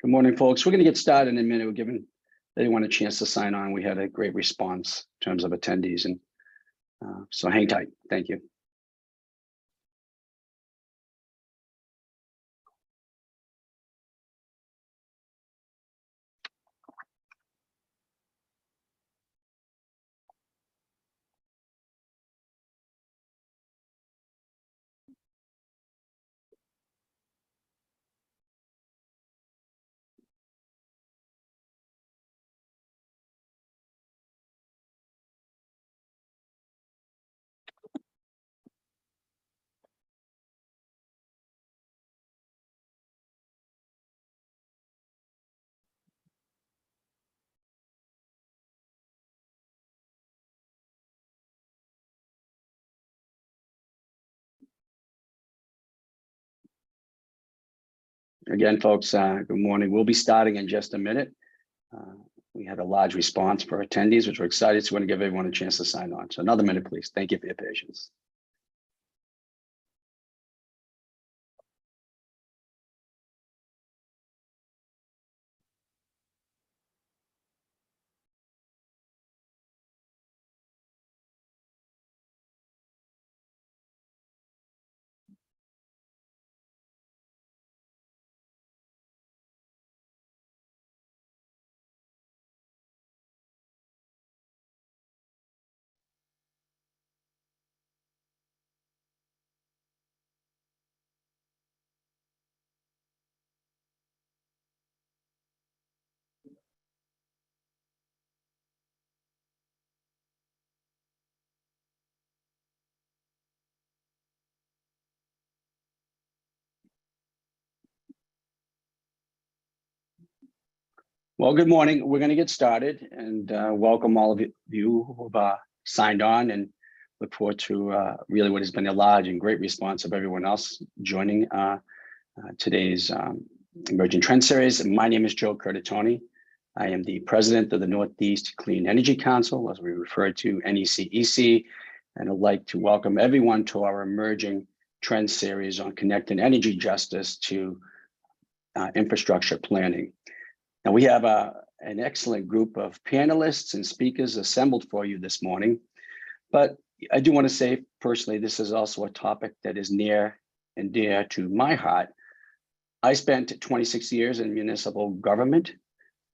Good morning, folks. We're going to get started in a minute. We're giving anyone a chance to sign on. We had a great response in terms of attendees, and so hang tight. Thank you. Again, folks, good morning. We'll be starting in just a minute. We had a large response for attendees, which we're excited. So we're going to give everyone a chance to sign on. So another minute, please. Thank you for your patience. Well, good morning. We're going to get started, and welcome all of you who've signed on, and look forward to really what has been a large and great response of everyone else joining today's Emerging Trend Series. My name is Joe Curtatone. I am the president of the Northeast Clean Energy Council, as we refer to NECEC, and I'd like to welcome everyone to our Emerging Trend Series on connecting energy justice to infrastructure planning. Now, we have an excellent group of panelists and speakers assembled for you this morning, but I do want to say personally, this is also a topic that is near and dear to my heart. I spent 26 years in municipal government,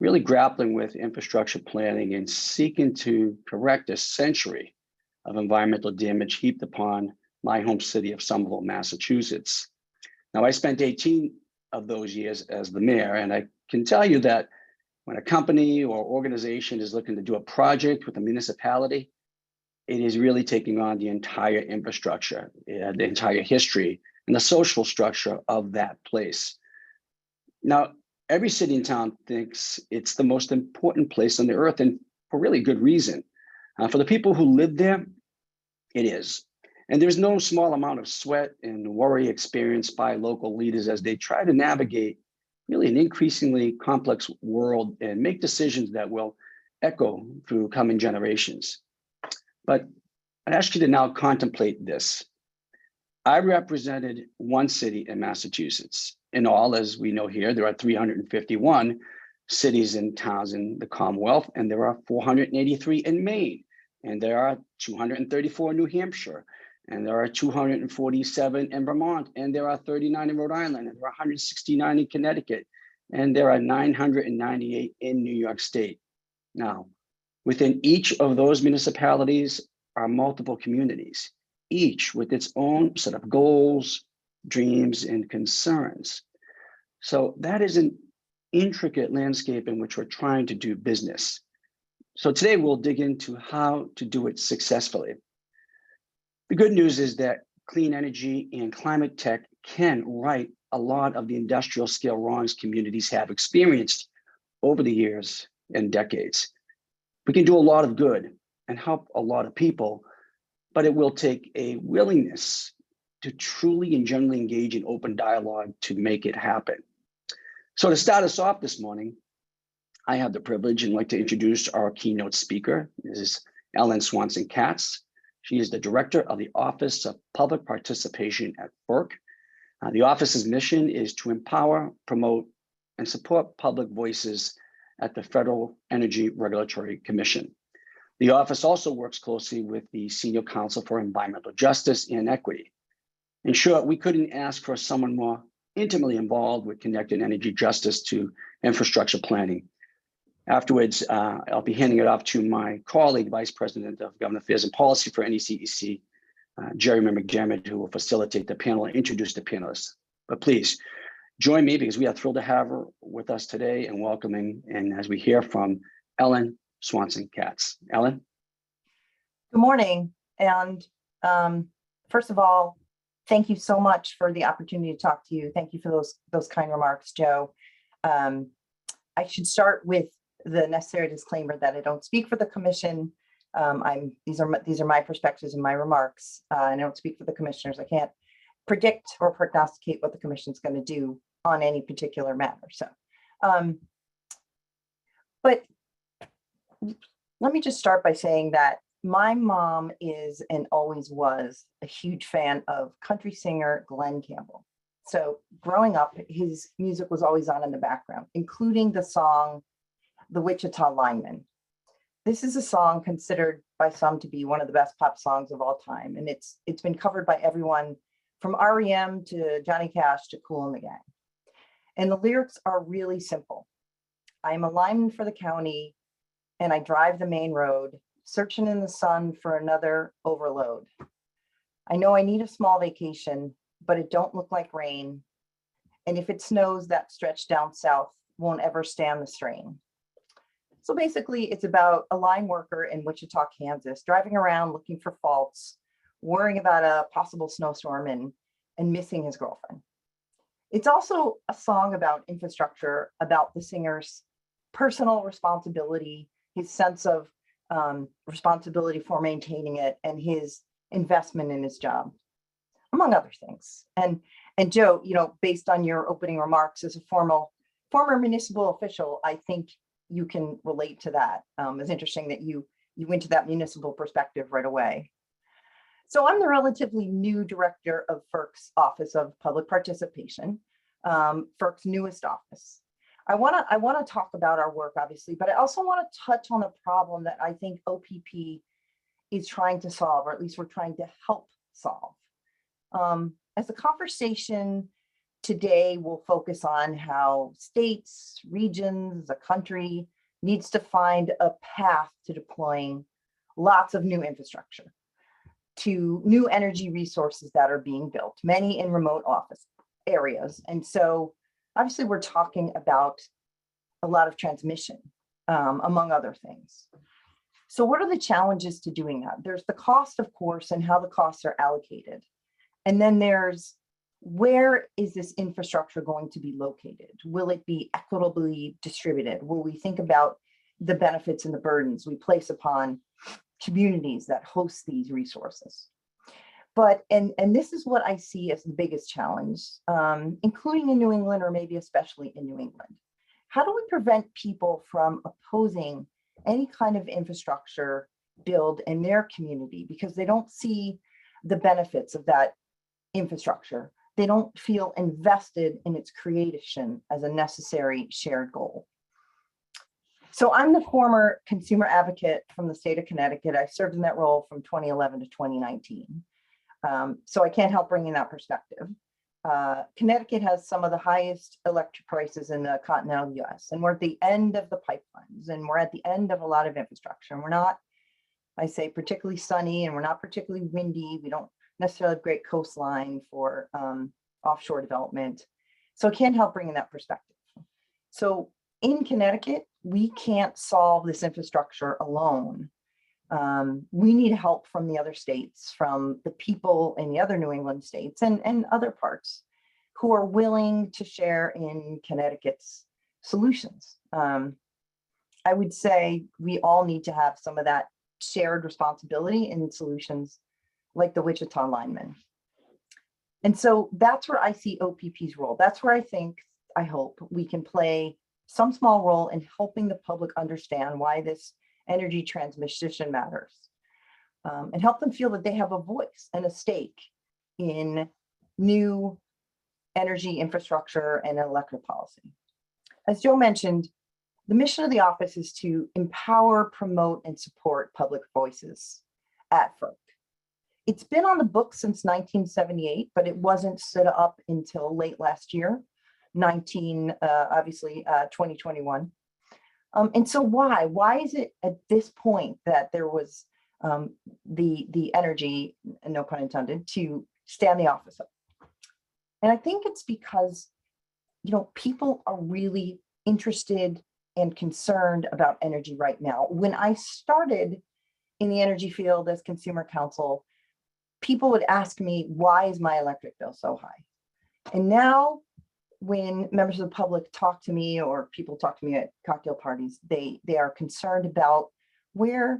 really grappling with infrastructure planning and seeking to correct a century of environmental damage heaped upon my home city of Somerville, Massachusetts. Now, I spent 18 of those years as the mayor, and I can tell you that when a company or organization is looking to do a project with a municipality, it is really taking on the entire infrastructure, the entire history, and the social structure of that place. Now, every city and town thinks it's the most important place on the earth, and for really good reason. For the people who live there, it is. And there's no small amount of sweat and worry experienced by local leaders as they try to navigate really an increasingly complex world and make decisions that will echo through coming generations. But I ask you to now contemplate this. I represented one city in Massachusetts. In all, as we know here, there are 351 cities and towns in the Commonwealth, and there are 483 in Maine, and there are 234 in New Hampshire, and there are 247 in Vermont, and there are 39 in Rhode Island, and there are 169 in Connecticut, and there are 998 in New York State. Now, within each of those municipalities are multiple communities, each with its own set of goals, dreams, and concerns. So that is an intricate landscape in which we're trying to do business. So today we'll dig into how to do it successfully. The good news is that clean energy and climate tech can right a lot of the industrial scale wrongs communities have experienced over the years and decades. We can do a lot of good and help a lot of people, but it will take a willingness to truly and genuinely engage in open dialogue to make it happen. So to start us off this morning, I have the privilege and like to introduce our keynote speaker. This is Elin Swanson Katz. She is the director of the Office of Public Participation at FERC. The office's mission is to empower, promote, and support public voices at the Federal Energy Regulatory Commission. The office also works closely with the Senior Counsel for Environmental Justice and Equity. In short, we couldn't ask for someone more intimately involved with connected energy justice to infrastructure planning. Afterwards, I'll be handing it off to my colleague, Vice President of Government Affairs and Policy for NECEC, Jeremy Mcdermott, who will facilitate the panel and introduce the panelists. But please join me because we are thrilled to have her with us today and welcoming, and as we hear from Elin Swanson Katz. Elin? Good morning. And first of all, thank you so much for the opportunity to talk to you. Thank you for those kind remarks, Joe. I should start with the necessary disclaimer that I don't speak for the commission. These are my perspectives and my remarks. I don't speak for the commissioners. I can't predict or prognosticate what the commission is going to do on any particular matter. So, but let me just start by saying that my mom is and always was a huge fan of country singer Glenn Campbell. So growing up, his music was always on in the background, including the song, The Wichita Lineman. This is a song considered by some to be one of the best pop songs of all time. And it's been covered by everyone from REM to Johnny Cash to Kool and the Gang. And the lyrics are really simple. I am a lineman for the county and I drive the main road, searching in the sun for another overload. I know I need a small vacation, but it don't look like rain. And if it snows, that stretch down south won't ever stand the strain. So basically, it's about a line worker in Wichita, Kansas, driving around looking for faults, worrying about a possible snowstorm and missing his girlfriend. It's also a song about infrastructure, about the singer's personal responsibility, his sense of responsibility for maintaining it, and his investment in his job, among other things. And Joe, based on your opening remarks as a former municipal official, I think you can relate to that. It's interesting that you went to that municipal perspective right away. So I'm the relatively new director of FERC's Office of Public Participation, FERC's newest office. I want to talk about our work, obviously, but I also want to touch on a problem that I think OPP is trying to solve, or at least we're trying to help solve. As the conversation today will focus on how states, regions, the country needs to find a path to deploying lots of new infrastructure to new energy resources that are being built, many in remote office areas. And so obviously we're talking about a lot of transmission, among other things. So what are the challenges to doing that? There's the cost, of course, and how the costs are allocated. And then there's where is this infrastructure going to be located? Will it be equitably distributed? Will we think about the benefits and the burdens we place upon communities that host these resources? But, and this is what I see as the biggest challenge, including in New England, or maybe especially in New England. How do we prevent people from opposing any kind of infrastructure build in their community because they don't see the benefits of that infrastructure? They don't feel invested in its creation as a necessary shared goal. So I'm the former consumer advocate from the state of Connecticut. I served in that role from 2011 to 2019. So I can't help bringing that perspective. Connecticut has some of the highest electric prices in the continental US, and we're at the end of the pipelines, and we're at the end of a lot of infrastructure. And we're not, I say, particularly sunny, and we're not particularly windy. We don't necessarily have great coastline for offshore development. So I can't help bringing that perspective. So in Connecticut, we can't solve this infrastructure alone. We need help from the other states, from the people in the other New England states and other parts who are willing to share in Connecticut's solutions. I would say we all need to have some of that shared responsibility in solutions like the Wichita Lineman. And so that's where I see OPP's role. That's where I hope we can play some small role in helping the public understand why this energy transmission matters, and help them feel that they have a voice and a stake in new energy infrastructure and electric policy. as Joe mentioned, the mission of the office is to empower, promote, and support public voices at FERC. It's been on the books since 1978, but it wasn't set up until late last year, 2021. And so why? Why is it at this point that there was the energy, no pun intended, to stand the office up? And I think it's because, people are really interested and concerned about energy right now. When I started in the energy field as consumer counsel, people would ask me, why is my electric bill so high? And now when members of the public talk to me or people talk to me at cocktail parties, they are concerned about what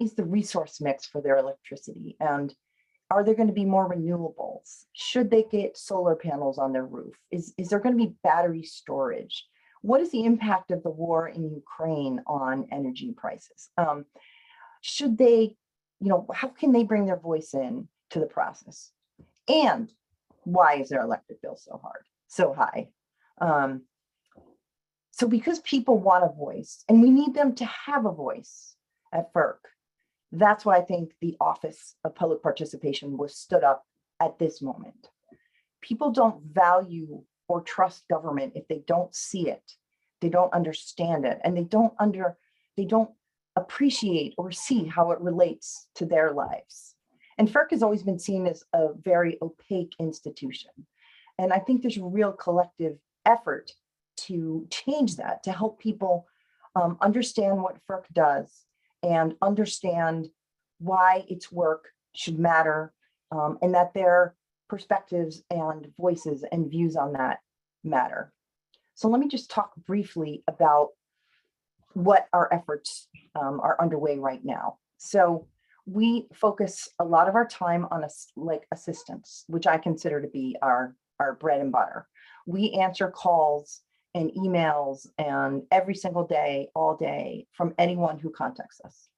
is the resource mix for their electricity? And are there going to be more renewables? Should they get solar panels on their roof? Is there going to be battery storage? What is the impact of the war in Ukraine on energy prices? Should they, how can they bring their voice in to the process? And why is their electric bill so high? So because people want a voice and we need them to have a voice at FERC, that's why I think the Office of Public Participation was stood up at this moment. People don't value or trust government if they don't see it, they don't understand it, and they don't appreciate or see how it relates to their lives. And FERC has always been seen as a very opaque institution. And I think there's a real collective effort to change that, to help people understand what FERC does and understand why its work should matter, and that their perspectives and voices and views on that matter. So let me just talk briefly about what our efforts are underway right now. So we focus a lot of our time on assistance, which I consider to be our bread and butter. We answer calls and emails and every single day, all day, from anyone who contacts us.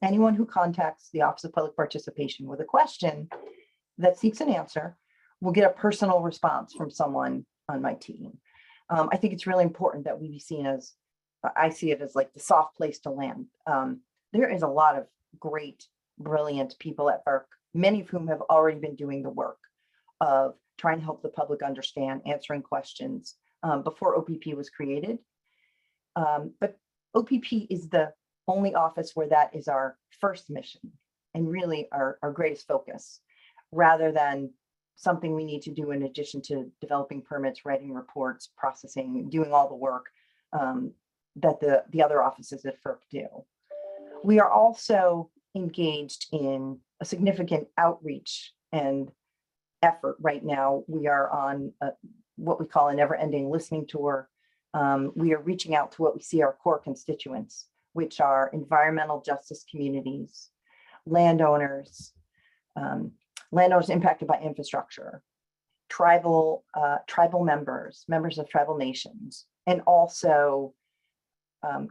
Anyone who contacts the Office of Public Participation with a question that seeks an answer will get a personal response from someone on my team. I think it's really important that we be seen as, I see it as like the soft place to land. There is a lot of great, brilliant people at FERC, many of whom have already been doing the work of trying to help the public understand, answering questions before OPP was created. But OPP is the only office where that is our first mission and really our greatest focus, rather than something we need to do in addition to developing permits, writing reports, processing, doing all the work that the other offices at FERC do. We are also engaged in a significant outreach and effort right now. We are on what we call a never-ending listening tour. We are reaching out to what we see our core constituents, which are environmental justice communities, landowners, landowners impacted by infrastructure, tribal members of tribal nations, and also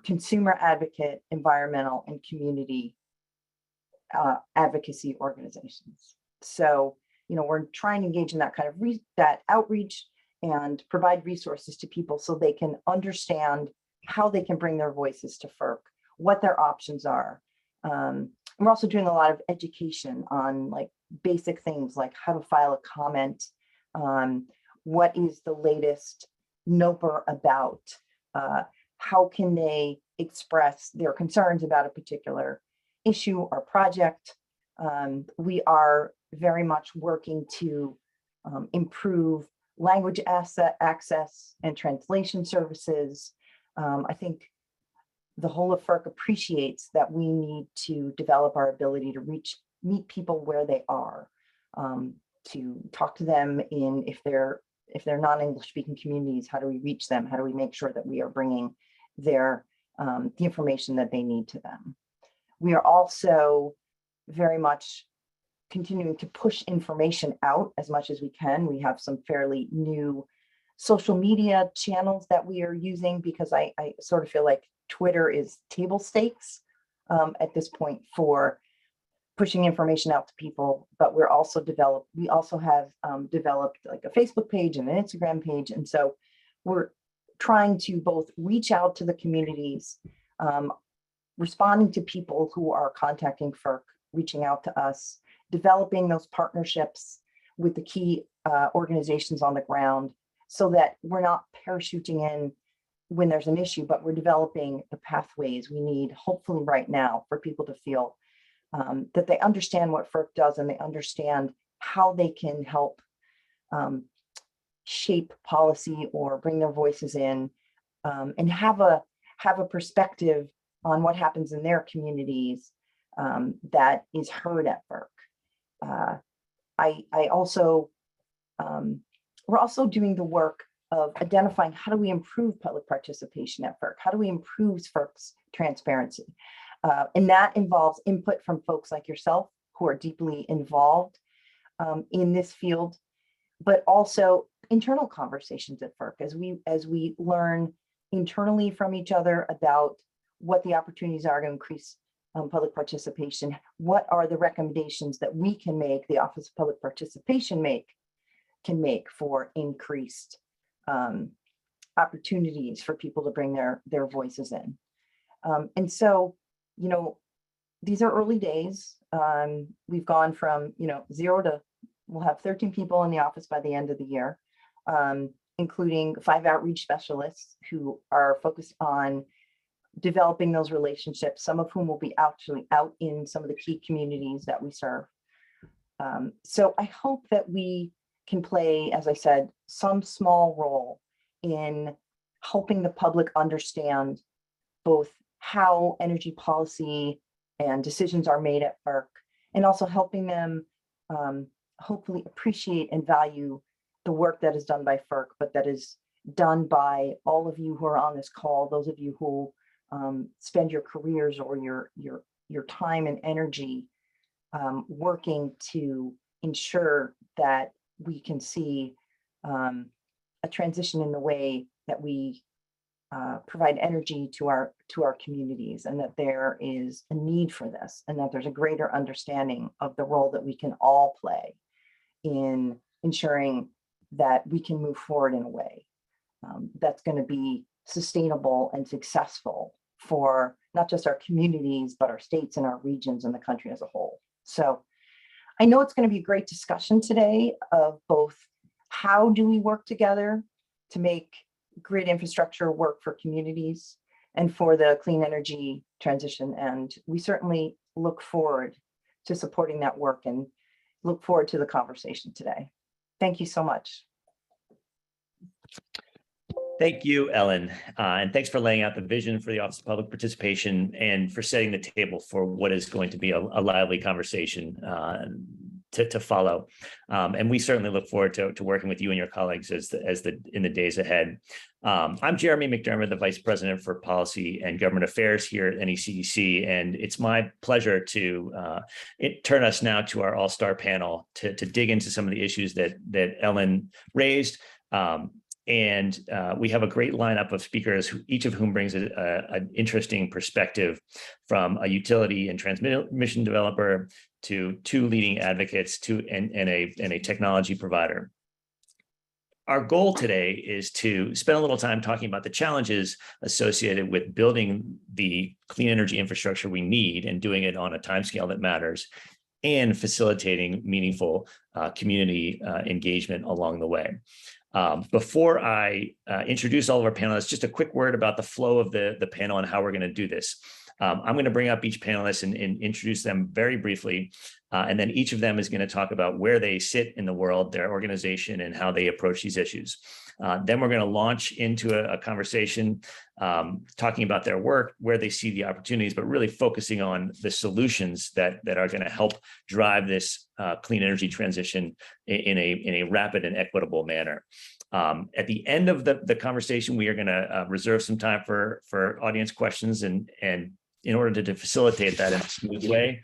consumer advocate, environmental, and community advocacy organizations. So, we're trying to engage in that kind of that outreach and provide resources to people so they can understand how they can bring their voices to FERC, what their options are. We're also doing a lot of education on basic things like how to file a comment, what is the latest NOPR about, how can they express their concerns about a particular issue or project. We are very much working to improve language access and translation services. I think the whole of FERC appreciates that we need to develop our ability to meet people where they are, to talk to them if they're non-English speaking communities. How do we reach them? How do we make sure that we are bringing the information that they need to them? We are also very much continuing to push information out as much as we can. We have some fairly new social media channels that we are using because I sort of feel like Twitter is table stakes at this point for pushing information out to people. But we also have developed like a Facebook page and an Instagram page, and so we're trying to both reach out to the communities, responding to people who are contacting FERC, reaching out to us, developing those partnerships with the key organizations on the ground so that we're not parachuting in when there's an issue, but we're developing the pathways we need, hopefully right now, for people to feel that they understand what FERC does and they understand how they can help shape policy or bring their voices in, and have a perspective on what happens in their communities that is heard at FERC. I also, we're also doing the work of identifying how do we improve public participation at FERC? How do we improve FERC's transparency? And that involves input from folks like yourself who are deeply involved in this field, but also internal conversations at FERC as we learn internally from each other about what the opportunities are to increase public participation. What are the recommendations that we can make, the Office of Public Participation can make for increased opportunities for people to bring their voices in. And so, you know, these are early days. We've gone from, you know, 0 to, we'll have 13 people in the office by the end of the year, including 5 outreach specialists who are focused on developing those relationships, some of whom will be actually out in some of the key communities that we serve. So I hope that we can play, as I said, some small role in helping the public understand both how energy policy and decisions are made at FERC, and also helping them hopefully appreciate and value the work that is done by FERC, but that is done by all of you who are on this call, those of you who spend your careers or your time and energy working to ensure that we can see a transition in the way that we provide energy to our communities, and that there is a need for this, and that there's a greater understanding of the role that we can all play in ensuring that we can move forward in a way that's going to be sustainable and successful for not just our communities, but our states and our regions and the country as a whole. So I know it's going to be a great discussion today of both how do we work together to make grid infrastructure work for communities and for the clean energy transition. And we certainly look forward to supporting that work and look forward to the conversation today. Thank you so much. Thank you, Elin, and thanks for laying out the vision for the Office of Public Participation and for setting the table for what is going to be a lively conversation to follow. And we certainly look forward to working with you and your colleagues in the days ahead. I'm Jeremy Mcdermott, the Vice President for Policy and Government Affairs here at NECEC, and it's my pleasure to turn us now to our all-star panel to dig into some of the issues that Elin raised. And we have a great lineup of speakers, each of whom brings an interesting perspective, from a utility and transmission developer to 2 leading advocates and a technology provider. Our goal today is to spend a little time talking about the challenges associated with building the clean energy infrastructure we need and doing it on a timescale that matters, and facilitating meaningful community engagement along the way. Before I introduce all of our panelists, just a quick word about the flow of the panel and how we're going to do this. I'm going to bring up each panelist and introduce them very briefly, and then each of them is going to talk about where they sit in the world, their organization, and how they approach these issues. Then we're going to launch into a conversation talking about their work, where they see the opportunities, but really focusing on the solutions that are going to help drive this clean energy transition in a rapid and equitable manner. At the end of the conversation, we are going to reserve some time for audience questions, and in order to facilitate that in a smooth way,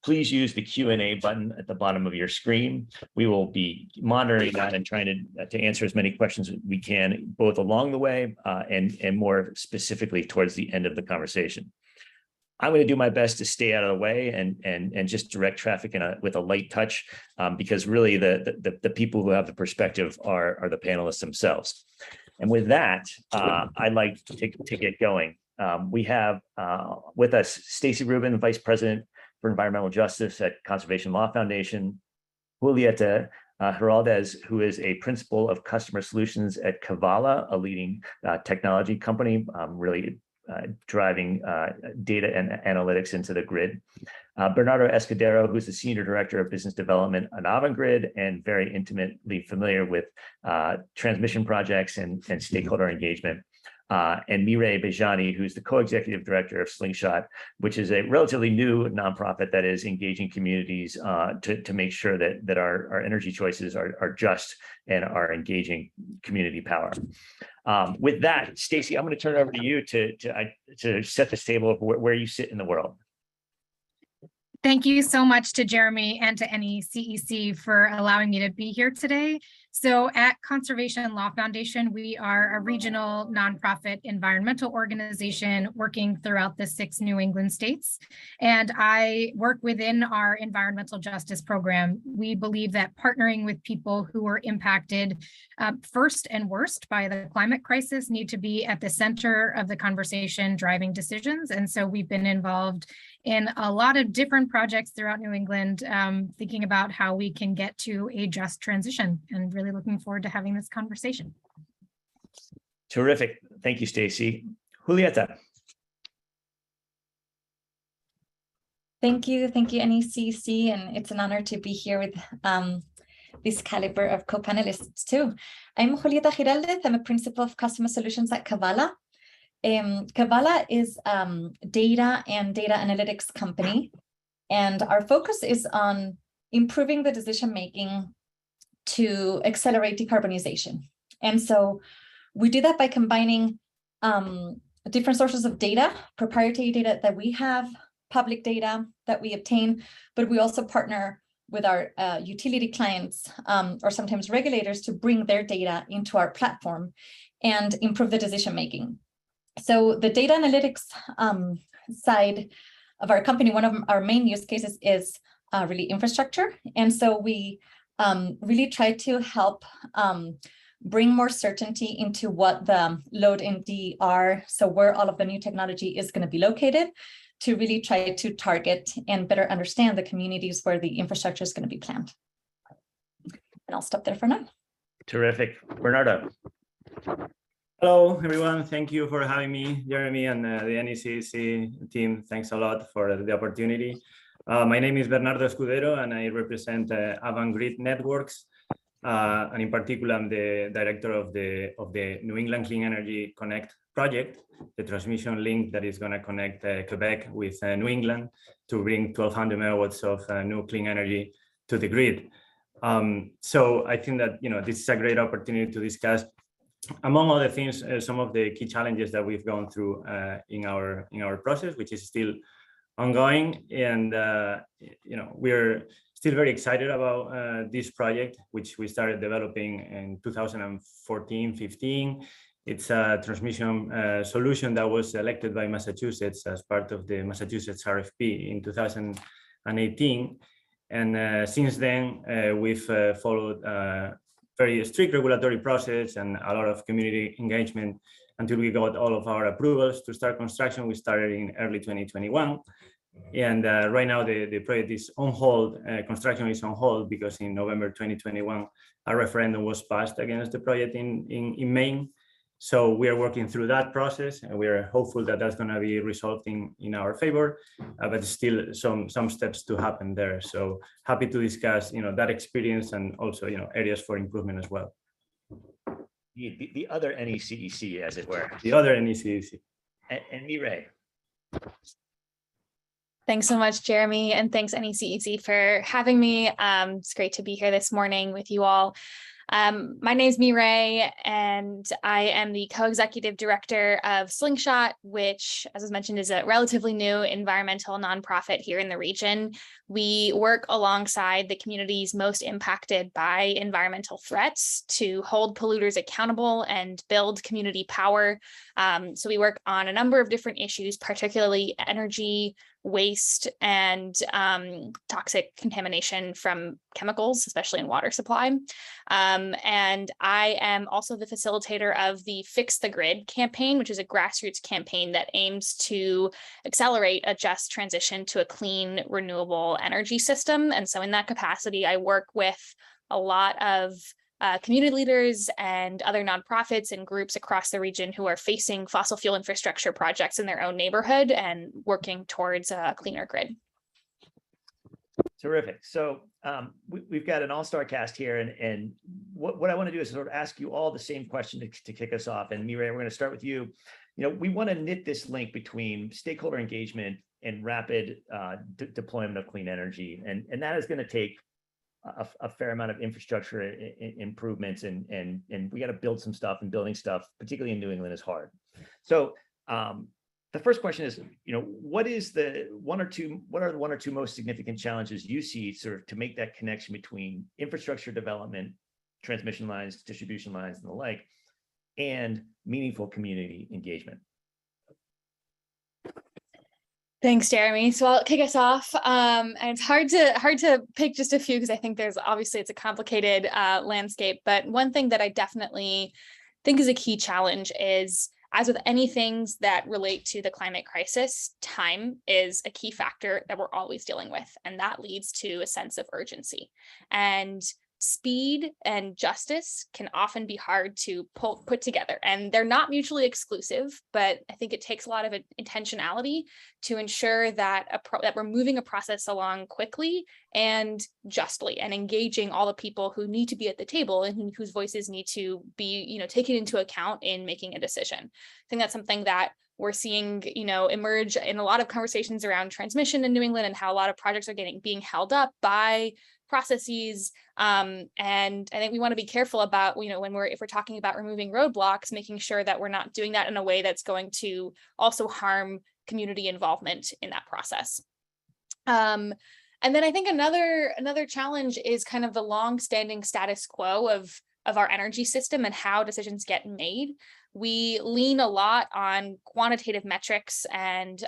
please use the Q&A button at the bottom of your screen. We will be monitoring that and trying to answer as many questions as we can, both along the way and more specifically towards the end of the conversation. I'm going to do my best to stay out of the way and just direct traffic with a light touch, because really the people who have the perspective are the panelists themselves. And with that, I'd like to get going. We have with us Staci Rubin, Vice President for Environmental Justice at Conservation Law Foundation, Julieta Giraldez, who is a principal of customer solutions at Kevala, a leading technology company, really driving data and analytics into the grid. Bernardo Scudero, who's the Senior Director of Business Development at Avangrid and very intimately familiar with transmission projects and stakeholder engagement. And Mireille Bejjani, who's the co-executive director of Slingshot, which is a relatively new nonprofit that is engaging communities to make sure that our energy choices are just and are engaging community power. With that, Staci, I'm going to turn it over to you to set the table of where you sit in the world. Thank you so much to Jeremy and to NECEC for allowing me to be here today. So at Conservation Law Foundation, we are a regional nonprofit environmental organization working throughout the 6 New England states. And I work within our environmental justice program. We believe that partnering with people who are impacted first and worst by the climate crisis need to be at the center of the conversation, driving decisions. And so we've been involved in a lot of different projects throughout New England, thinking about how we can get to a just transition, and really looking forward to having this conversation. Terrific. Thank you, Staci. Julieta. Thank you, NECC, and it's an honor to be here with this caliber of co-panelists too. I'm Julieta Giraldez. I'm a principal of customer solutions at Kevala. Kevala is data and data analytics company, and our focus is on improving the decision-making to accelerate decarbonization. And so we do that by combining different sources of data, proprietary data that we have, public data that we obtain, but we also partner with our utility clients or sometimes regulators to bring their data into our platform and improve the decision-making. So the data analytics side of our company, one of our main use cases is really infrastructure. And so we really try to help bring more certainty into what the load in D are, so where all of the new technology is going to be located, to really try to target and better understand the communities where the infrastructure is going to be planned. And I'll stop there for now. Terrific. Bernardo. Hello, everyone. Thank you for having me, Jeremy, and the NECC team. Thanks a lot for the opportunity. My name is Bernardo Scudero, and I represent Avangrid Networks. And in particular, I'm the director of the New England Clean Energy Connect project, the transmission link that is going to connect Quebec with New England to bring 1,200 megawatts of new clean energy to the grid. So I think that this is a great opportunity to discuss, among other things, some of the key challenges that we've gone through in our process, which is still ongoing. And we're still very excited about this project, which we started developing in 2014-15. It's a transmission solution that was selected by Massachusetts as part of the Massachusetts RFP in 2018. And since then, we've followed very strict regulatory process and a lot of community engagement until we got all of our approvals to start construction. We started in early 2021. And right now the project is on hold. Construction is on hold because in November 2021, a referendum was passed against the project in Maine. So we are working through that process, and we are hopeful that that's going to be resolved in our favor, but still some steps to happen there. So happy to discuss that experience and also areas for improvement as well. The other NECEC, as it were. The other NECEC. And Mireille. Thanks so much, Jeremy, and thanks NECEC for having me. It's great to be here this morning with you all. My name is Mireille, and I am the co-executive director of Slingshot, which, as was mentioned, is a relatively new environmental nonprofit here in the region. We work alongside the communities most impacted by environmental threats to hold polluters accountable and build community power So we work on a number of different issues, particularly energy, waste, and toxic contamination from chemicals, especially in water supply. And I am also the facilitator of the Fix the Grid campaign, which is a grassroots campaign that aims to accelerate a just transition to a clean, renewable energy system. And so in that capacity, I work with a lot of community leaders and other nonprofits and groups across the region who are facing fossil fuel infrastructure projects in their own neighborhood and working towards a cleaner grid. Terrific. So we've got an all-star cast here, and what I want to do is sort of ask you all the same question to kick us off. And Mireille, we're going to start with you. You know, we want to knit this link between stakeholder engagement and rapid deployment of clean energy, and that is going to take a fair amount of infrastructure improvements, and we got to build some stuff, and building stuff, particularly in New England, is hard. So the first question is, you know, what are the one or two most significant challenges you see sort of to make that connection between infrastructure development, transmission lines, distribution lines, and the like, and meaningful community engagement? Thanks, Jeremy. So I'll kick us off. And it's hard to pick just a few because I think there's obviously it's a complicated landscape. But one thing that I definitely think is a key challenge is, as with any things that relate to the climate crisis, time is a key factor that we're always dealing with. And that leads to a sense of urgency. And speed and justice can often be hard to put together, and they're not mutually exclusive, but I think it takes a lot of intentionality to ensure that that we're moving a process along quickly and justly, and engaging all the people who need to be at the table and whose voices need to be, you know, taken into account in making a decision. I think that's something that we're seeing, you know, emerge in a lot of conversations around transmission in New England, and how a lot of projects are being held up by processes. And I think we want to be careful about, you know, if we're talking about removing roadblocks, making sure that we're not doing that in a way that's going to also harm community involvement in that process. And then I think another challenge is kind of the long-standing status quo of our energy system and how decisions get made. We lean a lot on quantitative metrics and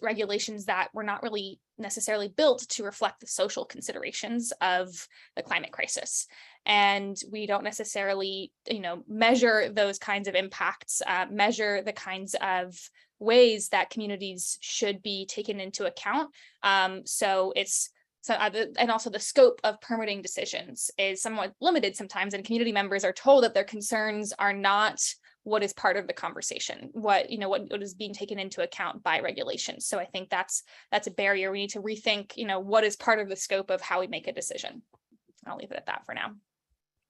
regulations that were not really necessarily built to reflect the social considerations of the climate crisis. And we don't necessarily, you know, measure those kinds of impacts, measure the kinds of ways that communities should be taken into account. And also the scope of permitting decisions is somewhat limited sometimes, and community members are told that their concerns are not what is part of the conversation, what is being taken into account by regulations. So I think that's a barrier. We need to rethink, you know, what is part of the scope of how we make a decision. I'll leave it at that for now.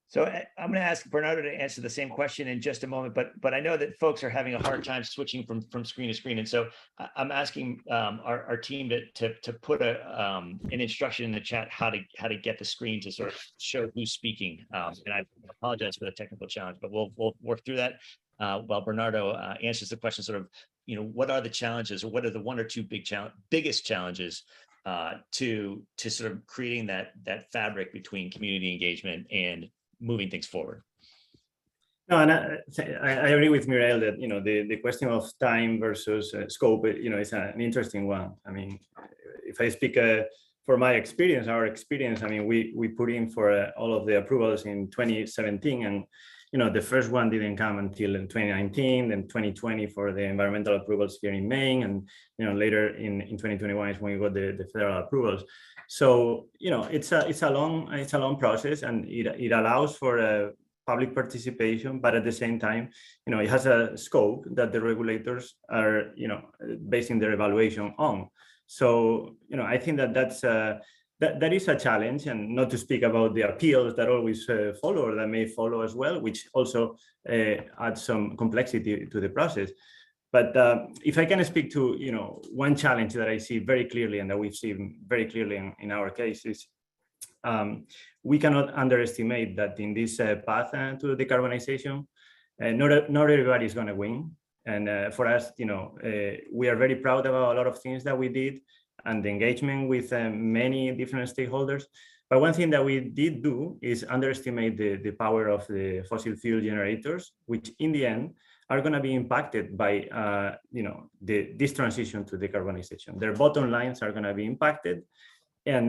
So I'm going to ask Bernardo to answer the same question in just a moment, but I know that folks are having a hard time switching from screen to screen, and so I'm asking our team to put an instruction in the chat how to get the screen to sort of show who's speaking. And I apologize for the technical challenge, but we'll work through that while Bernardo answers the question. Sort of, you know, what are the challenges, or what are the one or two biggest challenges to sort of creating that fabric between community engagement and moving things forward? No, and I agree with Mireille that, you know, the question of time versus scope, you know, is an interesting one. I mean, if I speak for my experience, our experience, I mean, we put in for all of the approvals in 2017, and, you know, the first one didn't come until in 2019, then 2020 for the environmental approvals here in Maine, and, you know, later in 2021 is when we got the federal approvals. So, you know, it's a long process, and it allows for public participation, but at the same time, you know, it has a scope that the regulators are, you know, basing their evaluation on. So, you know, I think that is a challenge, and not to speak about the appeals that always follow, or that may follow as well, which also adds some complexity to the process. But if I can speak to, you know, one challenge that I see very clearly, and that we've seen very clearly in our case, is we cannot underestimate that in this path to decarbonization, not everybody is going to win. And for us, you know, we are very proud about a lot of things that we did, and the engagement with many different stakeholders. But one thing that we did do is underestimate the power of the fossil fuel generators, which in the end are going to be impacted by this transition to decarbonization. Their bottom lines are going to be impacted, and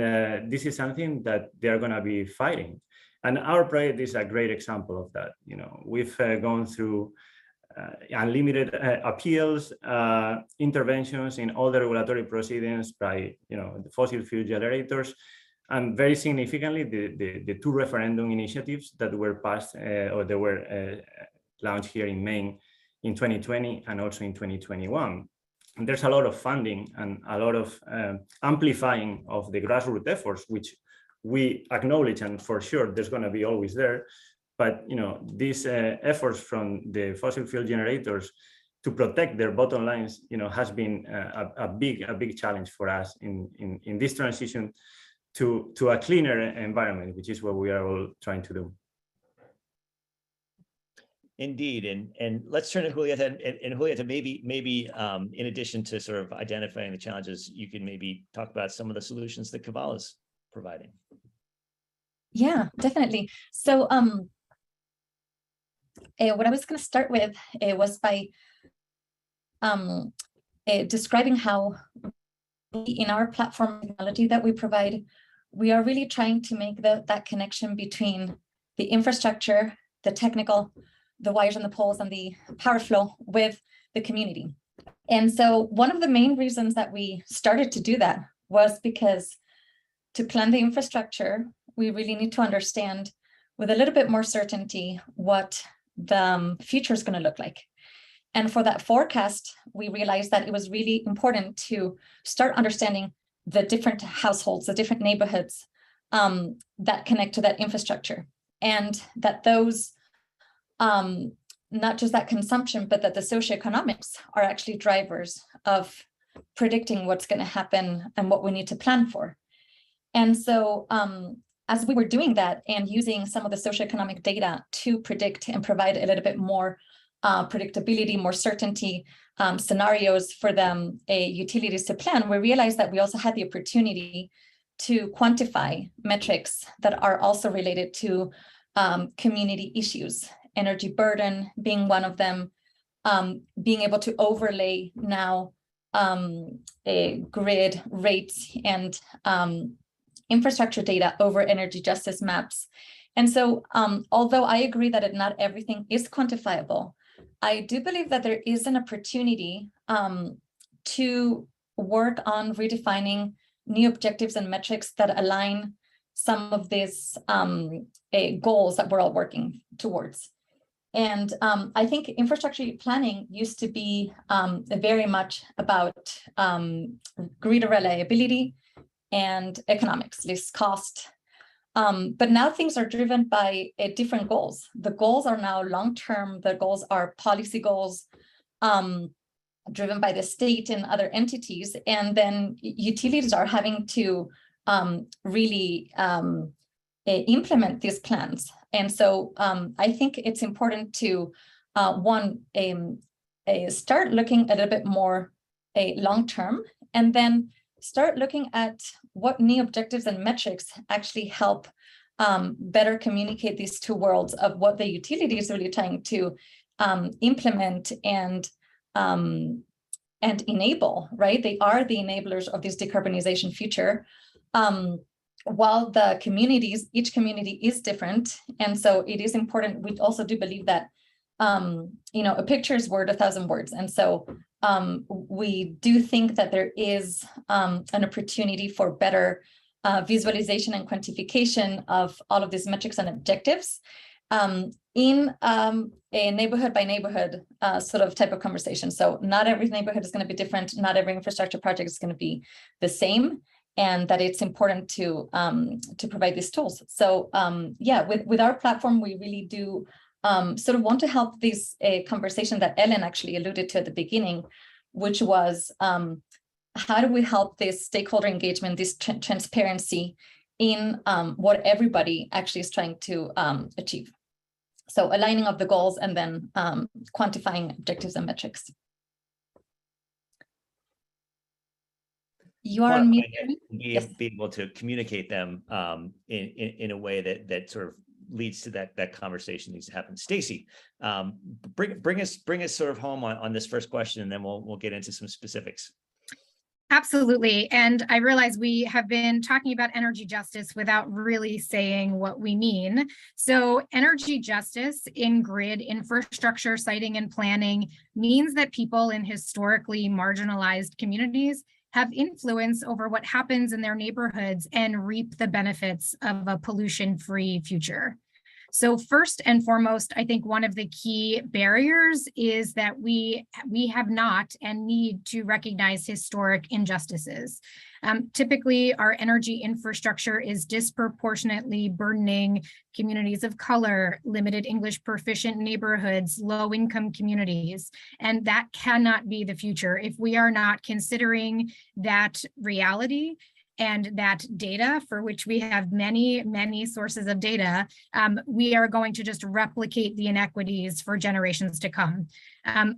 this is something that they are going to be fighting. And our project is a great example of that. We've gone through unlimited appeals, interventions in all the regulatory proceedings by the fossil fuel generators, and very significantly the two referendum initiatives that were passed or they were launched here in Maine in 2020 and also in 2021. And there's a lot of funding and a lot of amplifying of the grassroots efforts, which we acknowledge, and for sure there's going to be always there. But these efforts from the fossil fuel generators to protect their bottom lines, has been a big challenge for us in this transition to a cleaner environment, which is what we are all trying to do. Indeed, and let's turn to Julieta. And Julieta, maybe in addition to sort of identifying the challenges, you can maybe talk about some of the solutions that Kevala is providing. Yeah, definitely. So what I was going to start with was by describing how in our platform technology that we provide, we are really trying to make that connection between the infrastructure, the technical, the wires and the poles and the power flow with the community. And so one of the main reasons that we started to do that was because to plan the infrastructure, we really need to understand with a little bit more certainty what the future is going to look like. And for that forecast, we realized that it was really important to start understanding the different households, the different neighborhoods that connect to that infrastructure, and that those, not just that consumption, but that the socioeconomics are actually drivers of predicting what's going to happen and what we need to plan for. And so as we were doing that and using some of the socioeconomic data to predict and provide a little bit more predictability, more certainty, scenarios for them, utilities to plan, we realized that we also had the opportunity to quantify metrics that are also related to community issues, energy burden being one of them, being able to overlay now grid rates and infrastructure data over energy justice maps. And so although I agree that not everything is quantifiable, I do believe that there is an opportunity to work on redefining new objectives and metrics that align some of these goals that we're all working towards. And I think infrastructure planning used to be very much about grid reliability and economics, least cost. But now things are driven by different goals. The goals are now long-term. The goals are policy goals driven by the state and other entities. And then utilities are having to really implement these plans. And so I think it's important to, start looking a little bit more long-term, and then start looking at what new objectives and metrics actually help better communicate these two worlds of what the utility is really trying to implement and enable, right? They are the enablers of this decarbonization future. While the communities, each community is different. And so it is important. We also do believe that, a picture is worth 1,000 words. And so we do think that there is an opportunity for better visualization and quantification of all of these metrics and objectives in a neighborhood by neighborhood sort of type of conversation. So not every neighborhood is going to be different. Not every infrastructure project is going to be the same, and that it's important to provide these tools. So yeah, with our platform, we really do sort of want to help this conversation that Elin actually alluded to at the beginning, which was how do we help this stakeholder engagement, this transparency in what everybody actually is trying to achieve. So aligning of the goals and then quantifying objectives and metrics. You are be able to communicate them in a way that sort of leads to that conversation needs to happen. Staci, bring us sort of home on this first question, and then we'll get into some specifics. Absolutely. And I realize we have been talking about energy justice without really saying what we mean. So energy justice in grid infrastructure, siting, and planning means that people in historically marginalized communities have influence over what happens in their neighborhoods and reap the benefits of a pollution-free future. So first and foremost, I think one of the key barriers is that we have not and need to recognize historic injustices. Typically, our energy infrastructure is disproportionately burdening communities of color, limited English proficient neighborhoods, low-income communities, and that cannot be the future if we are not considering that reality and that data, for which we have many, many sources of data. We are going to just replicate the inequities for generations to come.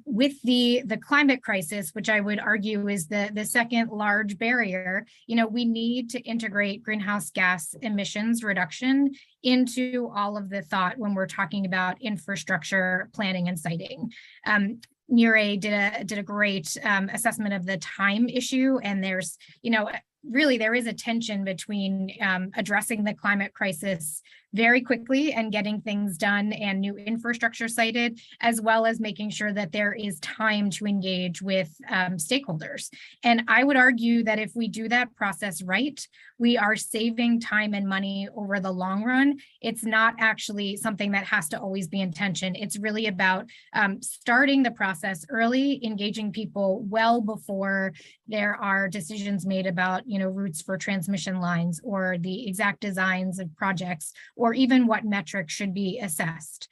With the climate crisis, which I would argue is the second large barrier, we need to integrate greenhouse gas emissions reduction into all of the thought when we're talking about infrastructure planning and siting. Mireille did a great assessment of the time issue, and there's, really there is a tension between addressing the climate crisis very quickly and getting things done and new infrastructure sited, as well as making sure that there is time to engage with stakeholders. And I would argue that if we do that process right, we are saving time and money over the long run. It's not actually something that has to always be in tension. It's really about starting the process early, engaging people well before there are decisions made about, routes for transmission lines or the exact designs of projects, or even what metrics should be assessed.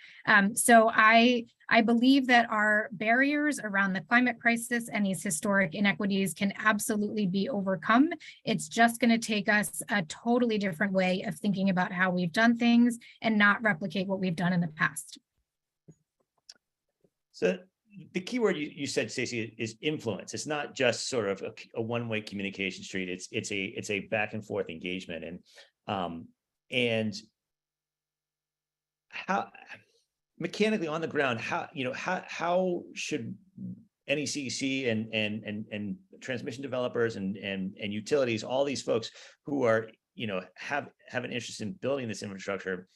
So I believe that our barriers around the climate crisis and these historic inequities can absolutely be overcome. It's just going to take us a totally different way of thinking about how we've done things and not replicate what we've done in the past. So the key word you said, Staci, is influence. It's not just sort of a one-way communication street. It's a back and forth engagement, and how mechanically on the ground, how should NECEC and transmission developers and utilities, all these folks who are have an interest in building this infrastructure,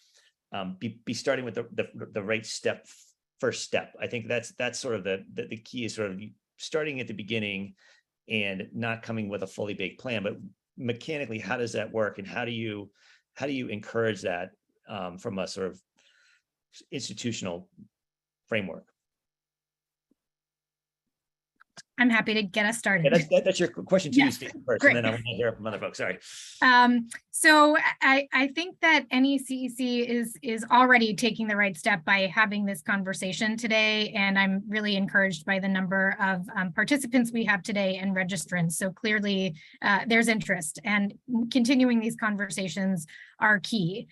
be starting with the right first step. I think that's sort of the key, is sort of starting at the beginning and not coming with a fully baked plan. But mechanically, how does that work, and how do you encourage that from a sort of institutional framework? I'm happy to get us started. Yeah, that's your question to you, Steve, first, great. and then I want to hear from other folks. Sorry. So I think that NECEC is already taking the right step by having this conversation today, and I'm really encouraged by the number of participants we have today and registrants. So clearly there's interest, and continuing these conversations are key.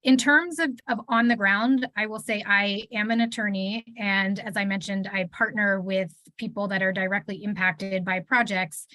In terms of on the ground, I will say I am an attorney, and as I mentioned, I partner with people that are directly impacted by projects.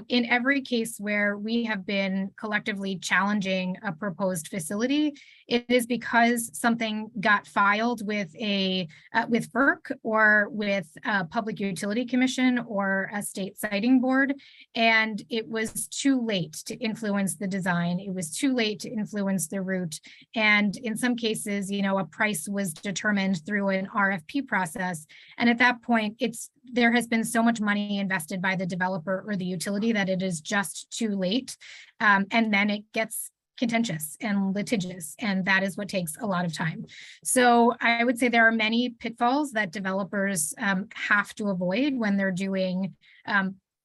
In every case where we have been collectively challenging a proposed facility, it is because something got filed with FERC or with a Public Utility Commission or a state siting board, and it was too late to influence the design. It was too late to influence the route. And in some cases, a price was determined through an RFP process. And at that point, there has been so much money invested by the developer or the utility that it is just too late. And then it gets contentious and litigious, and that is what takes a lot of time. So I would say there are many pitfalls that developers have to avoid when they're doing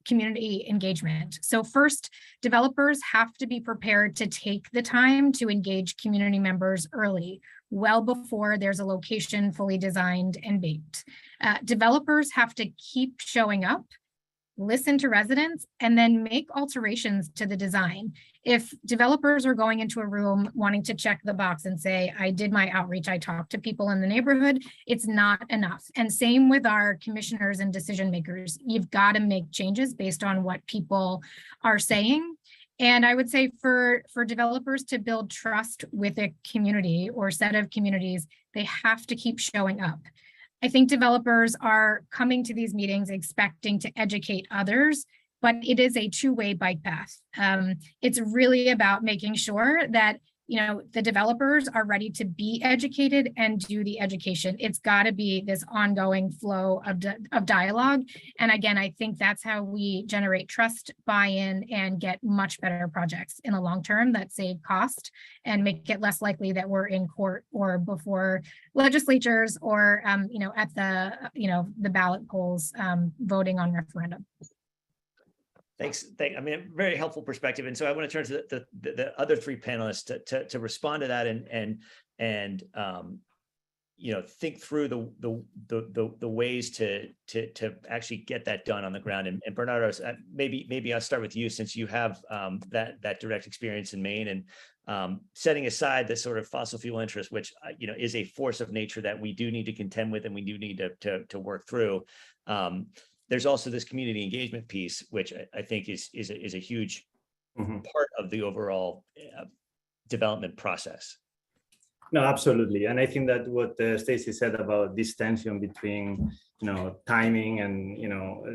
community engagement. So first, developers have to be prepared to take the time to engage community members early, well before there's a location fully designed and baked. Developers have to keep showing up, listen to residents, and then make alterations to the design. If developers are going into a room wanting to check the box and say, I did my outreach, I talked to people in the neighborhood, it's not enough. And same with our commissioners and decision makers. You've got to make changes based on what people are saying. And I would say for developers to build trust with a community or set of communities, they have to keep showing up. I think developers are coming to these meetings expecting to educate others, but it is a two-way bike path. It's really about making sure that the developers are ready to be educated and do the education. It's got to be this ongoing flow of dialogue. And again, I think that's how we generate trust, buy-in, and get much better projects in the long term that save cost and make it less likely that we're in court or before legislatures or at the ballot polls voting on referendum. Thanks. I mean, very helpful perspective. And so I want to turn to the other three panelists to respond to that and think through the ways to actually get that done on the ground. And Bernardo, maybe I'll start with you since you have that direct experience in Maine and setting aside the sort of fossil fuel interest, which is a force of nature that we do need to contend with and we do need to work through. There's also this community engagement piece, which I think is a huge part of the overall development process. No, absolutely. And I think that what Staci said about this tension between, timing and,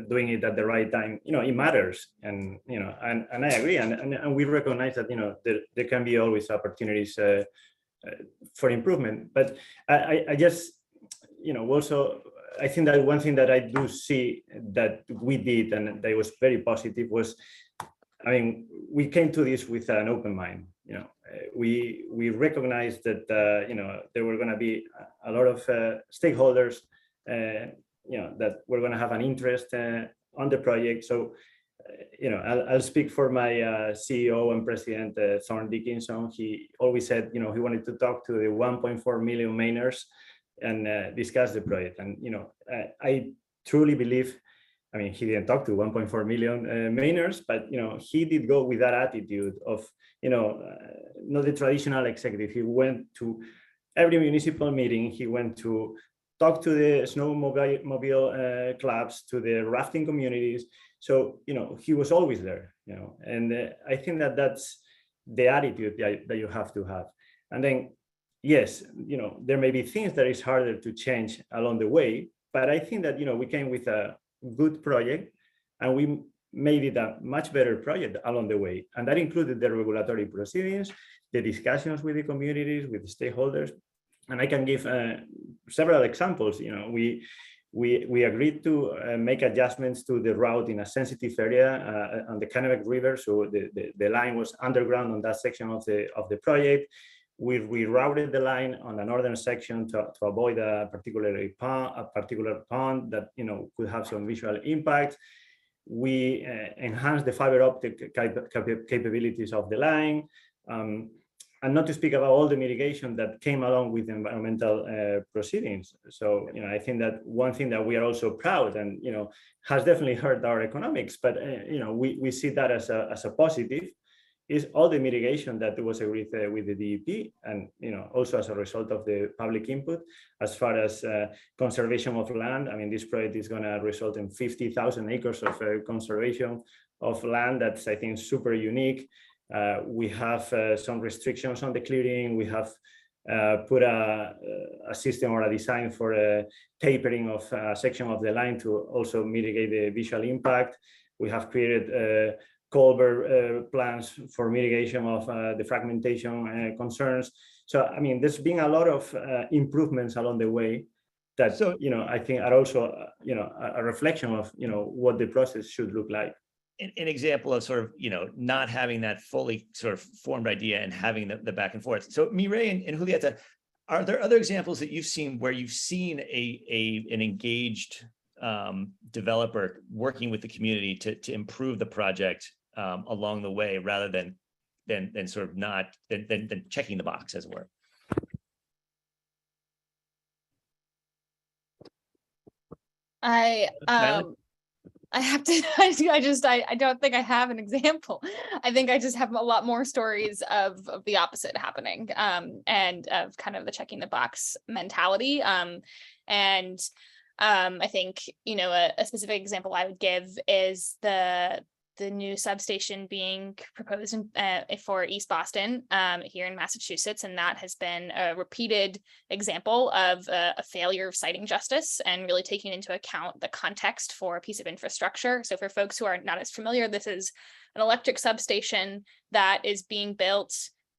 doing it at the right time, it matters. And, and I agree. And we recognize that, there can be always opportunities for improvement. But I just, also, I think that one thing that I do see that we did and that was very positive was, we came to this with an open mind. We recognized that there were going to be a lot of stakeholders, that were going to have an interest on the project. So, I'll speak for my CEO and president, Thorne Dickinson. He always said, he wanted to talk to the 1.4 million Mainers and discuss the project. And I truly believe, he didn't talk to 1.4 million Mainers, but he did go with that attitude of not the traditional executive. He went to every municipal meeting. He went to talk to the snowmobile clubs, to the rafting communities. So he was always there. And I think that that's the attitude that you have to have. And then yes, there may be things that is harder to change along the way, but I think that, we came with a good project and we made it a much better project along the way. And that included the regulatory proceedings, the discussions with the communities, with the stakeholders. And I can give several examples. We agreed to make adjustments to the route in a sensitive area on the Kennebec River. So the line was underground on that section of the project. We rerouted the line on the northern section to avoid a particular pond that could have some visual impact. We enhanced the fiber optic capabilities of the line, and not to speak about all the mitigation that came along with environmental proceedings. So I think that one thing that we are also proud and has definitely hurt our economics, but we see that as a positive, is all the mitigation that was agreed with the DEP, and also as a result of the public input. As far as conservation of land, this project is going to result in 50,000 acres of conservation of land. That's, I think, super unique. We have some restrictions on the clearing. We have put a system or a design for tapering of a section of the line to also mitigate the visual impact. We have created culvert plans for mitigation of the fragmentation concerns. So, there's been a lot of improvements along the way that, I think are also, a reflection of, what the process should look like. An example of sort of, not having that fully sort of formed idea and having the back and forth. So Mireille and Julieta, are there other examples that you've seen where you've seen an engaged developer working with the community to improve the project along the way, rather than sort of not than checking the box, as it were? I have to, I don't think I have an example. I think I just have a lot more stories of the opposite happening, and of kind of the checking the box mentality. I think, a specific example I would give is the the new substation being proposed for East Boston here in Massachusetts. And that has been a repeated example of a failure of citing justice and really taking into account the context for a piece of infrastructure. So for folks who are not as familiar, this is an electric substation that is being built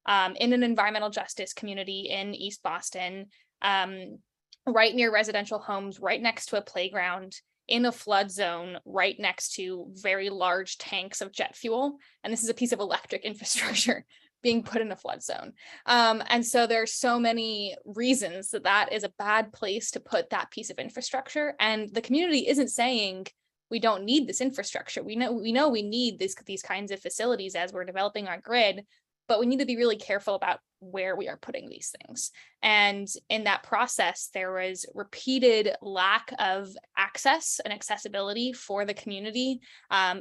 in an environmental justice community in East Boston, right near residential homes, right next to a playground, in a flood zone, right next to very large tanks of jet fuel. And this is a piece of electric infrastructure being put in a flood zone. And so there are so many reasons that that is a bad place to put that piece of infrastructure. And the community isn't saying we don't need this infrastructure. We know we need these kinds of facilities as we're developing our grid, but we need to be really careful about where we are putting these things. And in that process, there was repeated lack of access and accessibility for the community